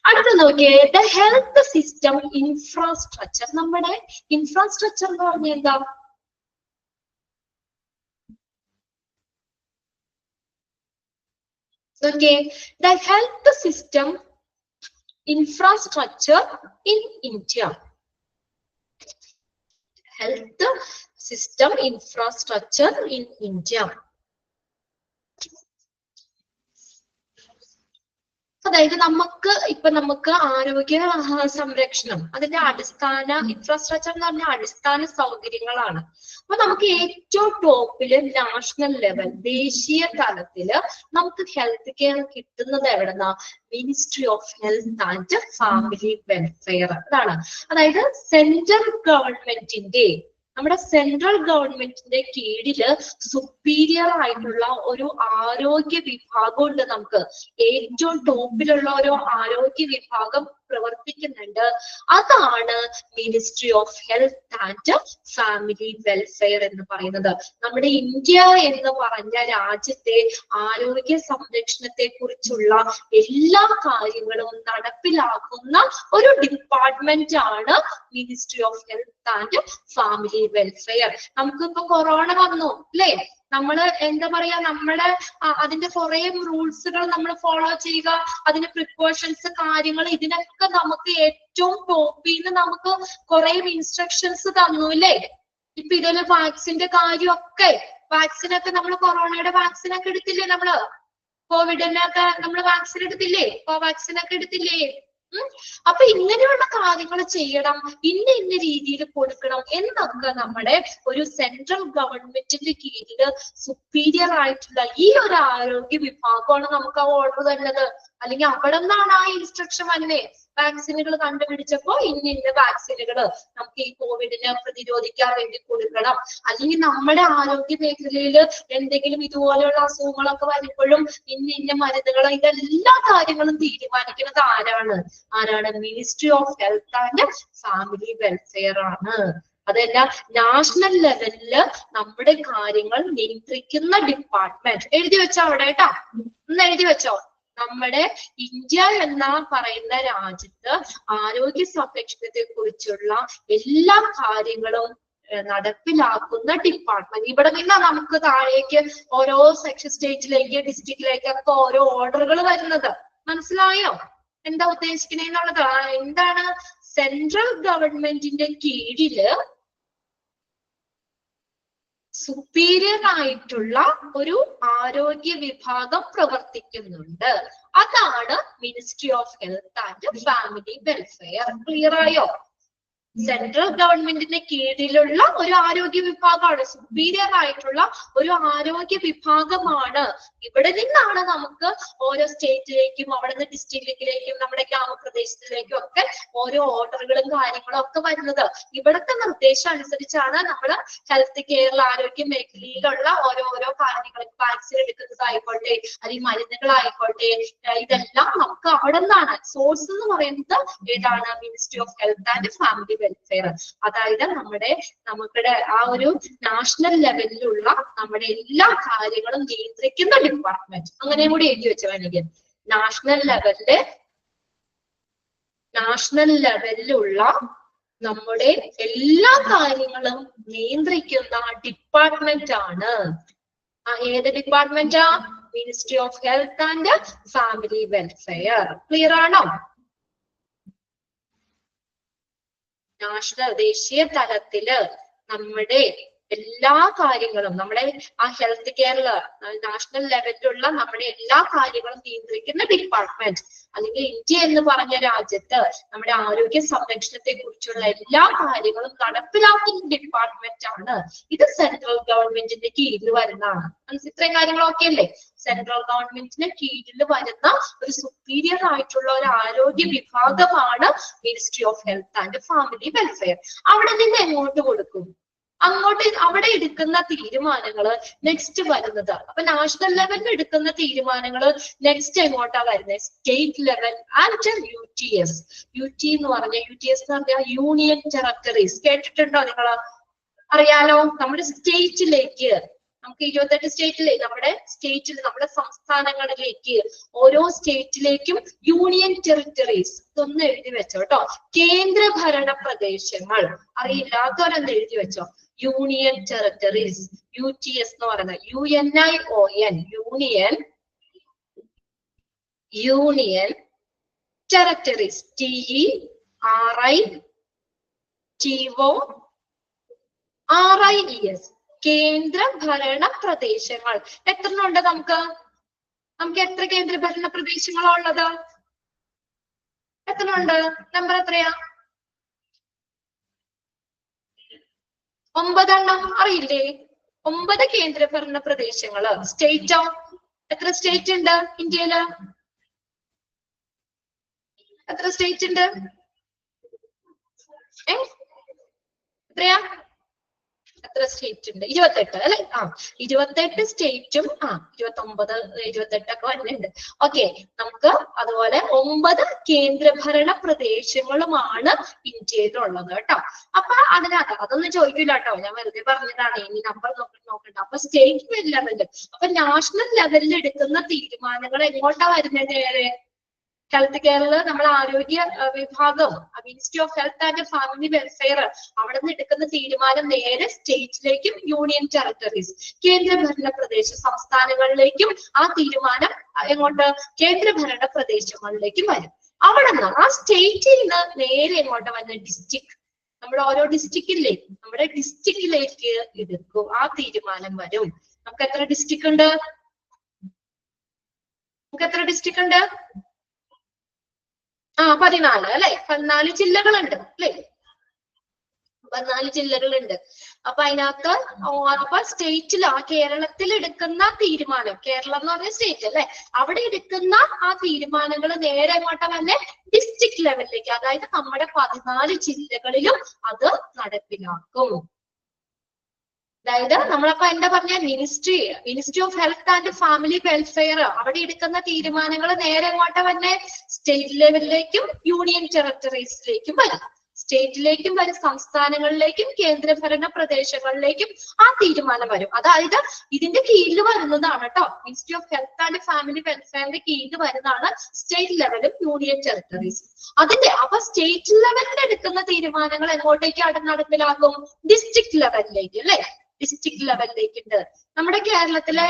അടുത്ത നോക്കിയേ, ദ ഹെൽത്ത് സിസ്റ്റം ഇൻഫ്രാസ്ട്രക്ചർ. നമ്മുടെ ഇൻഫ്രാസ്ട്രക്ചർ എന്ന് പറഞ്ഞാൽ എന്താ? Okay, the health system infrastructure in India. Health system infrastructure in India. അതായത് നമുക്ക് ആരോഗ്യ സംരക്ഷണം, അതിന്റെ അടിസ്ഥാന ഇൻഫ്രാസ്ട്രക്ചർ എന്ന് പറഞ്ഞാൽ അടിസ്ഥാന സൗകര്യങ്ങളാണ്. അപ്പൊ നമുക്ക് ഏറ്റവും ടോപ്പില് നാഷണൽ ലെവൽ, ദേശീയ തലത്തില് നമുക്ക് ഹെൽത്ത് കെയർ കിട്ടുന്നത് എവിടെന്നാ? Ministry of health and family welfare. അതാണ്, അതായത് സെൻട്രൽ ഗവൺമെന്റിന്റെ, നമ്മുടെ സെൻട്രൽ ഗവൺമെന്റിന്റെ കീഴില് സുപ്പീരിയർ ആയിട്ടുള്ള ഒരു ആരോഗ്യ വിഭാഗം ഉണ്ട്. നമുക്ക് ഏറ്റവും ടോപ്പിലുള്ള ഒരു ആരോഗ്യ വിഭാഗം പ്രവർത്തിക്കുന്നുണ്ട്. അതാണ് ministry of health and family welfare എന്ന് പറയുന്നത്. നമ്മുടെ ഇന്ത്യ എന്ന് പറഞ്ഞ രാജ്യത്തെ ആരോഗ്യ സംരക്ഷണത്തെ കുറിച്ചുള്ള എല്ലാ കാര്യങ്ങളും നടപ്പിലാക്കുന്ന ഒരു ഡിപ്പാർട്ട്മെന്റ് ആണ് ministry of health and family welfare. നമുക്കിപ്പോ കൊറോണ വന്നു അല്ലേ, നമ്മള് എന്താ പറയാ, നമ്മുടെ അതിന്റെ കുറെ റൂൾസുകൾ നമ്മൾ ഫോളോ ചെയ്യുക, അതിന്റെ പ്രിക്കോഷൻസ് കാര്യങ്ങൾ, ഇതിനൊക്കെ നമുക്ക് ഏറ്റവും ടോപ്പിൽ നിന്ന് നമുക്ക് കുറെ ഇൻസ്ട്രക്ഷൻസ് തന്നു അല്ലേ. ഇപ്പൊ ഇതില് വാക്സിന്റെ കാര്യമൊക്കെ, വാക്സിനൊക്കെ നമ്മൾ കൊറോണയുടെ വാക്സിനൊക്കെ എടുത്തില്ലേ, നമ്മള് കോവിഡിനൊക്കെ നമ്മൾ വാക്സിൻ എടുത്തില്ലേ, കോവാക്സിനൊക്കെ എടുത്തില്ലേ. അപ്പൊ ഇങ്ങനെയുള്ള കാര്യങ്ങൾ ചെയ്യണം, ഇന്ന രീതിയിൽ കൊടുക്കണം എന്നൊക്കെ നമ്മുടെ ഒരു സെൻട്രൽ ഗവൺമെന്റിന്റെ കീഴില് സുപ്പീരിയർ ആയിട്ടുള്ള ഈ ഒരു ആരോഗ്യ വിഭാഗമാണ് നമുക്ക് ആ ഓർഡർ തരുന്നത്. അല്ലെങ്കിൽ അവിടെ നിന്നാണ് ആ ഇൻസ്ട്രക്ഷൻ വന്നേ. വാക്സിനുകൾ കണ്ടുപിടിച്ചപ്പോ ഇന്ന വാക്സിനുകൾ നമുക്ക് ഈ കോവിഡിനെ പ്രതിരോധിക്കാൻ വേണ്ടി കൊടുക്കണം, അല്ലെങ്കിൽ നമ്മുടെ ആരോഗ്യ മേഖലയിൽ എന്തെങ്കിലും ഇതുപോലെയുള്ള അസുഖങ്ങളൊക്കെ വരുമ്പോഴും ഇന്ന മരുന്നുകൾ, ഇതെല്ലാ കാര്യങ്ങളും തീരുമാനിക്കുന്നത് ആരാണ്? Ministry of health and family welfare ആണ്. അതെല്ലാം നാഷണൽ ലെവലില് നമ്മുടെ കാര്യങ്ങൾ നിയന്ത്രിക്കുന്ന ഡിപ്പാർട്ട്മെന്റ്. എഴുതി വെച്ചോ അവിടെ കേട്ടോ, ഒന്ന് എഴുതി വെച്ചോ. നമ്മുടെ ഇന്ത്യ എന്ന പറയുന്ന രാജ്യത്ത് ആരോഗ്യ സംരക്ഷണത്തെ കുറിച്ചുള്ള എല്ലാ കാര്യങ്ങളും നടപ്പിലാക്കുന്ന ഡിപ്പാർട്ട്മെന്റ്. ഇവിടെ നിന്നാ നമുക്ക് താഴേക്ക് ഓരോ സെക്ഷൻ സ്റ്റേറ്റിലേക്ക്, ഡിസ്ട്രിക്റ്റിലേക്കൊക്കെ ഓരോ ഓർഡറുകൾ വരുന്നത്. മനസ്സിലായോ എന്താ ഉദ്ദേശിക്കണേന്നുള്ളത്? എന്താണ്? സെൻട്രൽ ഗവൺമെന്റിന്റെ കീഴില് സുപ്പീരിയർ ആയിട്ടുള്ള ഒരു ആരോഗ്യ വിഭാഗം പ്രവർത്തിക്കുന്നുണ്ട്. അതാണ് ministry of health and family welfare. Clear ആയോ? സെൻട്രൽ ഗവൺമെന്റിന്റെ കീഴിലുള്ള ഒരു ആരോഗ്യ വിഭാഗമാണ്, സുപ്പീരിയർ ആയിട്ടുള്ള ഒരു ആരോഗ്യ വിഭാഗമാണ്. ഇവിടെ നിന്നാണ് നമുക്ക് ഓരോ സ്റ്റേറ്റിലേക്കും, അവിടെ നിന്ന് ഡിസ്ട്രിക്റ്റിലേക്കും, നമ്മുടെ ഗ്രാമപ്രദേശത്തിലേക്കും ഒക്കെ ഓരോ ഓർഡറുകളും കാര്യങ്ങളും ഒക്കെ വരുന്നത്. ഇവിടുത്തെ നിർദ്ദേശം അനുസരിച്ചാണ് നമ്മൾ ഹെൽത്ത് കെയർ, ആരോഗ്യ മേഖലയിലുള്ള ഓരോരോ കാര്യങ്ങൾ, വാക്സിൻ എടുക്കുന്നതായിക്കോട്ടെ, അല്ലെങ്കിൽ മരുന്നുകളായിക്കോട്ടെ, ഇതെല്ലാം നമുക്ക് അവിടെ നിന്നാണ്. സോഴ്സ് എന്ന് പറയുന്നത് ഏതാണ്? Ministry of health and family welfare. അതായത് നമ്മുടെ ആ ഒരു നാഷണൽ ലെവലിലുള്ള നമ്മുടെ എല്ലാ കാര്യങ്ങളും നിയന്ത്രിക്കുന്ന ഡിപ്പാർട്ട്മെന്റ്. അങ്ങനെയും കൂടി എഴുതി വെച്ച വേണമെങ്കിൽ, നാഷണൽ ലെവലിലുള്ള നമ്മുടെ എല്ലാ കാര്യങ്ങളും നിയന്ത്രിക്കുന്ന ഡിപ്പാർട്ട്മെന്റ് ആണ്. ഏത് ഡിപ്പാർട്ട്മെന്റാ? Ministry of health and family welfare. Clear ആണോ? നാഷണൽ ദേശീയ തലത്തില് നമ്മുടെ എല്ലാ കാര്യങ്ങളും, നമ്മുടെ ആ ഹെൽത്ത് കെയറില് നാഷണൽ ലെവലിലുള്ള നമ്മുടെ എല്ലാ കാര്യങ്ങളും നിയന്ത്രിക്കുന്ന ഡിപ്പാർട്ട്മെന്റ്, അല്ലെങ്കിൽ ഇന്ത്യ എന്ന് പറഞ്ഞ രാജ്യത്ത് നമ്മുടെ ആരോഗ്യ സംരക്ഷണത്തെ കുറിച്ചുള്ള എല്ലാ കാര്യങ്ങളും നടപ്പിലാക്കുന്ന ഡിപ്പാർട്ട്മെന്റ് ആണ്. ഇത് സെൻട്രൽ ഗവൺമെന്റിന്റെ കീഴിൽ വരുന്നതാണ്. ഇത്രയും കാര്യങ്ങളൊക്കെ അല്ലേ? സെൻട്രൽ ഗവൺമെന്റിന് കീഴിൽ വരുന്ന ഒരു സുപ്പീരിയർ ആയിട്ടുള്ള ഒരു ആരോഗ്യ വിഭാഗമാണ് ministry of health and family welfare. അവിടെ നിന്ന് എങ്ങോട്ട് കൊടുക്കും? അങ്ങോട്ട് അവിടെ എടുക്കുന്ന തീരുമാനങ്ങള് നെക്സ്റ്റ് വരുന്നത്. അപ്പൊ നാഷണൽ ലെവലിൽ എടുക്കുന്ന തീരുമാനങ്ങള് നെക്സ്റ്റ് എങ്ങോട്ടാ വരുന്നത്? State level and UTS. UT എന്ന് പറഞ്ഞ UTS എന്ന് പറഞ്ഞാൽ യൂണിയൻ ടെറിട്ടറീസ്. കേട്ടിട്ടുണ്ടോ നിങ്ങള്? അറിയാലോ, നമ്മുടെ സ്റ്റേറ്റിലേക്ക്, നമുക്ക് 28 സ്റ്റേറ്റിലെ നമ്മുടെ സ്റ്റേറ്റിൽ, നമ്മുടെ സംസ്ഥാനങ്ങളിലേക്ക്, ഓരോ സ്റ്റേറ്റിലേക്കും യൂണിയൻ ടെറിട്ടറീസ്. ഇതൊന്ന് എഴുതി വെച്ചോ കേട്ടോ. കേന്ദ്ര ഭരണ പ്രദേശങ്ങൾ അറിയില്ലാത്തവരൊന്ന് എഴുതി വെച്ചോ. യൂണിയൻ ടെറിട്ടറീസ്, UTS എന്ന് പറയുന്നത് UNION, യൂണിയൻ ടെറിട്ടറീസ്, TERITORIES, കേന്ദ്ര ഭരണ പ്രദേശങ്ങൾ. എത്ര ഉണ്ട് നമുക്ക് എത്ര കേന്ദ്ര ഭരണ പ്രദേശങ്ങളാ ഉള്ളത്? എത്ര ഉണ്ട്? നമ്പർ എത്രയാ? 9 എണ്ണം. അറിയില്ലേ? 9 കേന്ദ്ര ഭരണ പ്രദേശങ്ങള്. സ്റ്റേറ്റോ? എത്ര സ്റ്റേറ്റ് ഉണ്ട് ഇന്ത്യയില്? എത്ര സ്റ്റേറ്റ് ഉണ്ട്? എത്രയാ? എത്ര സ്റ്റേറ്റ് ഉണ്ട്? 28 അല്ലെ? 28 സ്റ്റേറ്റും 29, 28 ഒക്കെ വരുന്നുണ്ട്. ഓക്കെ, നമുക്ക് അതുപോലെ 9 കേന്ദ്രഭരണ പ്രദേശങ്ങളുമാണ് ഇന്ത്യയിലുള്ളത് കേട്ടോ. അപ്പൊ അതിനകത്ത് അതൊന്നും ചോദിക്കില്ല കേട്ടോ, ഞാൻ വെറുതെ പറഞ്ഞതാണ്. ഇനി നമ്പർ നോക്കണ്ട. അപ്പൊ സ്റ്റേറ്റ് ലെവലിൽ, അപ്പൊ നാഷണൽ ലെവലിൽ എടുക്കുന്ന തീരുമാനങ്ങൾ എങ്ങോട്ടാ വരുന്നത്? നേരെ ഹെൽത്ത് കെയറിൽ നമ്മൾ ആരോഗ്യ വിഭാഗം, ministry of health and family welfare, അവിടെ നിന്ന് എടുക്കുന്ന തീരുമാനം നേരെ സ്റ്റേറ്റിലേക്കും യൂണിയൻ ടെറിട്ടറീസ്, കേന്ദ്രഭരണ പ്രദേശ സംസ്ഥാനങ്ങളിലേക്കും ആ തീരുമാനം എങ്ങോട്ട്? കേന്ദ്രഭരണ പ്രദേശങ്ങളിലേക്കും വരും. അവിടെ നിന്ന് ആ സ്റ്റേറ്റിൽ നിന്ന് നേരെ എങ്ങോട്ട് വന്ന? ഡിസ്ട്രിക്ട്. നമ്മുടെ ഓരോ ഡിസ്ട്രിക്റ്റില്ലേ, നമ്മുടെ ഡിസ്ട്രിക്റ്റിലേക്ക് എടുക്കും, ആ തീരുമാനം വരും. നമുക്ക് എത്ര ഡിസ്ട്രിക്ട് ഉണ്ട്? ഉണ്ട്? 14 അല്ലെ? 14 ജില്ലകളുണ്ട് അല്ലെ? 14 ജില്ലകളുണ്ട്. അപ്പൊ അതിനകത്ത് അപ്പൊ സ്റ്റേറ്റിൽ, കേരളത്തിൽ എടുക്കുന്ന തീരുമാനം, കേരളം എന്ന് പറഞ്ഞ സ്റ്റേറ്റ് അല്ലെ, അവിടെ എടുക്കുന്ന ആ തീരുമാനങ്ങൾ നേരെ എങ്ങോട്ടാ വന്നെ? ഡിസ്ട്രിക്ട് ലെവലിലേക്ക്. അതായത് നമ്മുടെ 14 ജില്ലകളിലും അത് നടപ്പിലാക്കും. അതായത് നമ്മളപ്പോ എന്താ പറഞ്ഞ? Ministry of health and family welfare, അവിടെ എടുക്കുന്ന തീരുമാനങ്ങൾ നേരെ എങ്ങോട്ടാ വന്നെ? സ്റ്റേറ്റ് ലെവലിലേക്കും യൂണിയൻ ടെറിട്ടറീസിലേക്കും വരും. സ്റ്റേറ്റിലേക്കും വരും, സംസ്ഥാനങ്ങളിലേക്കും കേന്ദ്രഭരണ പ്രദേശങ്ങളിലേക്കും ആ തീരുമാനം വരും. അതായത് ഇതിന്റെ കീഴിൽ വരുന്നതാണ് കേട്ടോ, ministry of health and family വെൽഫെയറിന്റെ കീഴിൽ വരുന്നതാണ് സ്റ്റേറ്റ് ലെവലും യൂണിയൻ ടെറിട്ടറീസ്. അപ്പൊ സ്റ്റേറ്റ് ലെവലിൽ എടുക്കുന്ന തീരുമാനങ്ങൾ എങ്ങോട്ടേക്ക് നടപ്പിലാക്കും? ഡിസ്ട്രിക്ട് ലെവലിലേക്ക് അല്ലെ? ഡിസ്ട്രിക്ട് ലെവലിലേക്കുണ്ട്. നമ്മുടെ കേരളത്തിലെ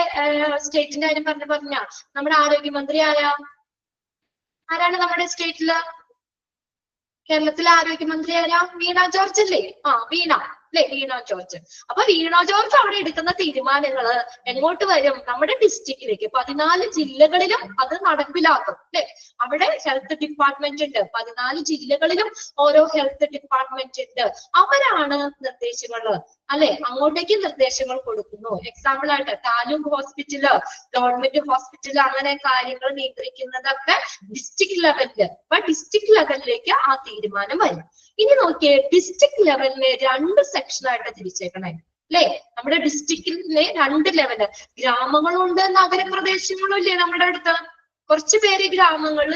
സ്റ്റേറ്റിന്റെ കാര്യം പറഞ്ഞ നമ്മുടെ ആരോഗ്യമന്ത്രി ആരാണ് നമ്മുടെ സ്റ്റേറ്റില്? കേരളത്തിലെ ആരോഗ്യമന്ത്രി ആരാ? വീണ ജോർജ് അല്ലേ? വീണ അല്ലെ? വീണ ജോർജ്. അപ്പൊ വീണ ജോർജ് അവിടെ എടുക്കുന്ന തീരുമാനങ്ങള് എങ്ങോട്ട് വരും? നമ്മുടെ ഡിസ്ട്രിക്റ്റിലേക്ക്. 14 ജില്ലകളിലും അത് നടപ്പിലാക്കും അല്ലെ? അവിടെ ഹെൽത്ത് ഡിപ്പാർട്ട്മെന്റ് ഉണ്ട്. 14 ജില്ലകളിലും ഓരോ ഹെൽത്ത് ഡിപ്പാർട്ട്മെന്റ് ഉണ്ട്. അവരാണ് നിർദ്ദേശങ്ങള് അല്ലെ, അങ്ങോട്ടേക്ക് നിർദ്ദേശങ്ങൾ കൊടുക്കുന്നു. എക്സാമ്പിൾ ആയിട്ട് താലൂക്ക് ഹോസ്പിറ്റല്, ഗവൺമെന്റ് ഹോസ്പിറ്റല്, അങ്ങനെ കാര്യങ്ങൾ നിയന്ത്രിക്കുന്നതൊക്കെ ഡിസ്ട്രിക്ട് ലെവലില്. അപ്പൊ ഡിസ്ട്രിക്ട് ലെവലിലേക്ക് ആ തീരുമാനം വരും. ഇനി നോക്കിയേ, ഡിസ്ട്രിക്ട് ലെവലിനെ 2 സെക്ഷനായിട്ട് തിരിച്ചേക്കണേ അല്ലെ? നമ്മുടെ ഡിസ്ട്രിക്റ്റിലെ 2 ലെവല്, ഗ്രാമങ്ങളും ഉണ്ട്, നഗരപ്രദേശങ്ങളും ഇല്ലേ നമ്മുടെ അടുത്ത്? കുറച്ചു പേര് ഗ്രാമങ്ങളിൽ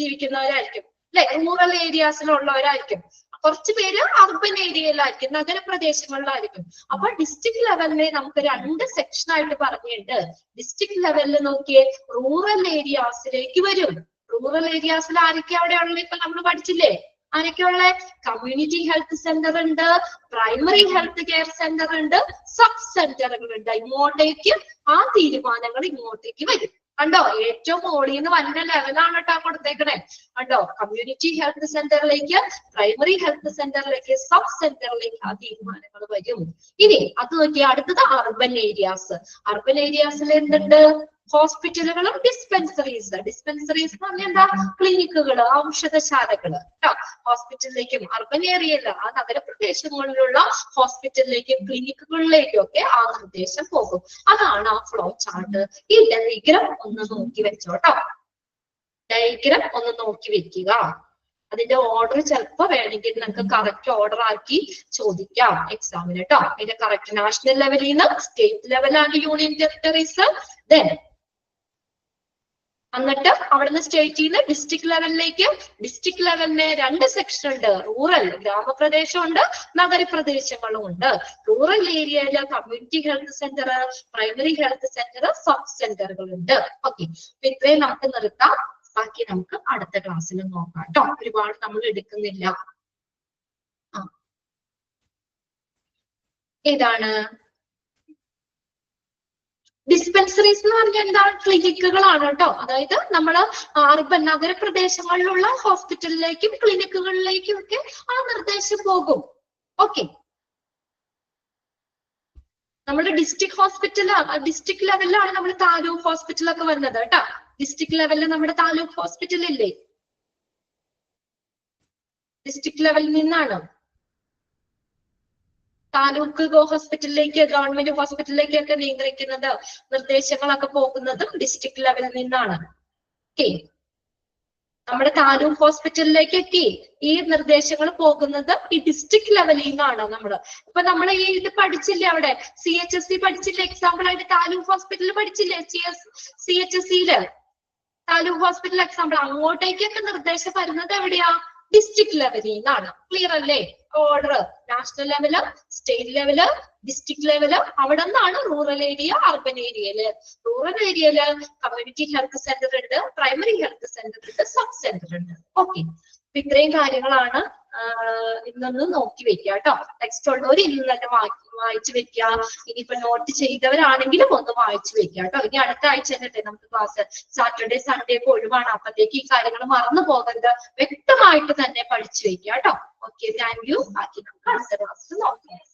ജീവിക്കുന്നവരായിരിക്കും അല്ലെ, റൂറൽ ഏരിയാസിലുള്ളവരായിരിക്കും. കുറച്ചു പേര് അർബൻ ഏരിയയിലായിരിക്കും, നഗരപ്രദേശങ്ങളിലായിരിക്കും. അപ്പൊ ഡിസ്ട്രിക്ട് ലെവലിനെ നമുക്ക് 2 സെക്ഷനായിട്ട് പറഞ്ഞിട്ടുണ്ട്. ഡിസ്ട്രിക്ട് ലെവലിൽ നോക്കിയേ, റൂറൽ ഏരിയാസിലേക്ക് വരും. റൂറൽ ഏരിയാസിൽ ആരൊക്കെ അവിടെ ഉള്ളത്? ഇപ്പൊ നമ്മൾ പഠിച്ചില്ലേ? ആരൊക്കെയുള്ള? കമ്മ്യൂണിറ്റി ഹെൽത്ത് സെന്റർ ഉണ്ട്, പ്രൈമറി ഹെൽത്ത് കെയർ സെന്റർ ഉണ്ട്, സബ് സെന്ററുകൾ ഉണ്ട്. ഇങ്ങോട്ടേക്ക് ആ തീരുമാനങ്ങൾ ഇങ്ങോട്ടേക്ക് വരും. കണ്ടോ, ഏറ്റവും മുകളിൽ നിന്ന് വന്ന ലെവലാണ് കേട്ടോ കൊടുത്തേക്കണേ. കണ്ടോ, കമ്മ്യൂണിറ്റി ഹെൽത്ത് സെന്ററിലേക്ക്, പ്രൈമറി ഹെൽത്ത് സെന്ററിലേക്ക്, സബ് സെന്ററിലേക്ക് ആ തീരുമാനങ്ങൾ വരും. ഇനി അത് നോക്കി അടുത്തത് അർബൻ ഏരിയാസ്. അർബൻ ഏരിയാസിൽ എന്തുണ്ട്? ഹോസ്പിറ്റലുകളും ഡിസ്പെൻസറീസ്. ഡിസ്പെൻസറീസ് എന്ന് പറഞ്ഞാൽ എന്താ? ക്ലിനിക്കുകൾ, ഔഷധശാലകള് കേട്ടോ. ഹോസ്പിറ്റലിലേക്കും അർബൻ ഏരിയയില് ആ നഗരപ്രദേശങ്ങളിലുള്ള ഹോസ്പിറ്റലിലേക്കും ക്ലിനിക്കുകളിലേക്കും ഒക്കെ ആ നിർദ്ദേശം പോകും. അതാണ് ആ ഫ്ലോ ചാർട്ട്. ഈ ഡയഗ്രം ഒന്ന് നോക്കി വെച്ചോട്ടോ. ഡയഗ്രം ഒന്ന് നോക്കി വെക്കുക. അതിന്റെ ഓർഡർ ചിലപ്പോ വേണമെങ്കിൽ നിങ്ങൾക്ക് കറക്റ്റ് ഓർഡർ ആക്കി ചോദിക്കാം എക്സാമിന് കേട്ടോ. അതിന്റെ കറക്റ്റ് നാഷണൽ ലെവലിൽ നിന്ന്, സ്റ്റേറ്റ് ലെവലാണ് യൂണിയൻ ടെറിട്ടറീസ്, ദെൻ എന്നിട്ട് അവിടുന്ന് സ്റ്റേറ്റിൽ നിന്ന് ഡിസ്ട്രിക്ട് ലെവലിലേക്ക്. ഡിസ്ട്രിക്ട് ലെവലിന് 2 സെക്ഷൻ ഉണ്ട്. റൂറൽ ഗ്രാമപ്രദേശമുണ്ട്, നഗരപ്രദേശങ്ങളും ഉണ്ട്. റൂറൽ ഏരിയയില് community health centre, primary health centre, sub സെന്ററുകൾ ഉണ്ട്. ഓക്കെ, ഇത്രയും നമുക്ക് നിർത്താം. ബാക്കി നമുക്ക് അടുത്ത ക്ലാസ്സിൽ നോക്കാം കേട്ടോ. ഒരുപാട് നമ്മൾ എടുക്കുന്നില്ല. ഏതാണ് ഡിസ്പെൻസറീസ് എന്ന് പറഞ്ഞാൽ എന്താ? ക്ലിനിക്കുകളാണ് കേട്ടോ. അതായത് നമ്മള് അർബൻ നഗരപ്രദേശങ്ങളിലുള്ള ഹോസ്പിറ്റലിലേക്കും ക്ലിനിക്കുകളിലേക്കും ഒക്കെ ആ നിർദ്ദേശം പോകും. ഓക്കെ, നമ്മുടെ ഡിസ്ട്രിക്ട് ഹോസ്പിറ്റൽ, ഡിസ്ട്രിക്ട് ലെവലിലാണ് നമ്മൾ താലൂക്ക് ഹോസ്പിറ്റലൊക്കെ വരുന്നത് കേട്ടോ. ഡിസ്ട്രിക്ട് ലെവലിൽ നമ്മുടെ താലൂക്ക് ഹോസ്പിറ്റൽ ഇല്ലേ? ഡിസ്ട്രിക്ട് ലെവലിൽ നിന്നാണ് താലൂക്ക് ഹോസ്പിറ്റലിലേക്ക്, ഗവൺമെന്റ് ഹോസ്പിറ്റലിലേക്കൊക്കെ നിയന്ത്രിക്കുന്നത്, നിർദ്ദേശങ്ങളൊക്കെ പോകുന്നതും ഡിസ്ട്രിക്ട് ലെവലിൽ നിന്നാണ്. ഓക്കെ, നമ്മുടെ താലൂക്ക് ഹോസ്പിറ്റലിലേക്കൊക്കെ ഈ നിർദ്ദേശങ്ങൾ പോകുന്നത് ഈ ഡിസ്ട്രിക്ട് ലെവലിൽ നിന്നാണ്. ഇപ്പൊ നമ്മൾ ഈ ഇത് പഠിച്ചില്ലേ, അവിടെ CHSE പഠിച്ചില്ലേ, എക്സാമ്പിൾ ആയിട്ട് താലൂക്ക് ഹോസ്പിറ്റലിൽ പഠിച്ചില്ലേ, CHSEയില് താലൂക്ക് ഹോസ്പിറ്റൽ എക്സാമ്പിൾ. അങ്ങോട്ടേക്കൊക്കെ നിർദ്ദേശം വരുന്നത് എവിടെയാ? ഡിസ്ട്രിക്ട് ലെവലിൽ നിന്നാണ്. ക്ലിയർ അല്ലേ? Order national level, state level, district level, അവിടെ നിന്നാണ് റൂറൽ ഏരിയ, അർബൻ ഏരിയയില്. റൂറൽ ഏരിയയില് കമ്മ്യൂണിറ്റി ഹെൽത്ത് സെന്റർ ഉണ്ട്, പ്രൈമറി ഹെൽത്ത് സെന്റർ ഉണ്ട്, സബ് സെന്റർ ഉണ്ട്. ഓക്കെ, അപ്പൊ ഇത്രയും കാര്യങ്ങളാണ് ഇന്നൊന്ന് നോക്കി വെക്കുക കേട്ടോ. ടെക്സ്റ്റ് ഉള്ളവർ ഇന്ന് തന്നെ വായിച്ചു വെക്കുക. ഇനിയിപ്പോ നോട്ട് ചെയ്തവരാണെങ്കിലും ഒന്ന് വായിച്ചു വെക്കുക കേട്ടോ. ഇനി അടുത്ത ആഴ്ച തന്നെ നമുക്ക് ക്ലാസ്. സാറ്റർഡേ സൺഡേ ഒക്കെ ഒഴിവാണ്. അപ്പത്തേക്ക് ഈ കാര്യങ്ങൾ മറന്നു പോകരുത്. വ്യക്തമായിട്ട് തന്നെ പഠിച്ചു വെക്കുക കേട്ടോ. Okay, thank you. ബാക്കി നമുക്ക് അടുത്ത ക്ലാസ്സിൽ നോക്കാം.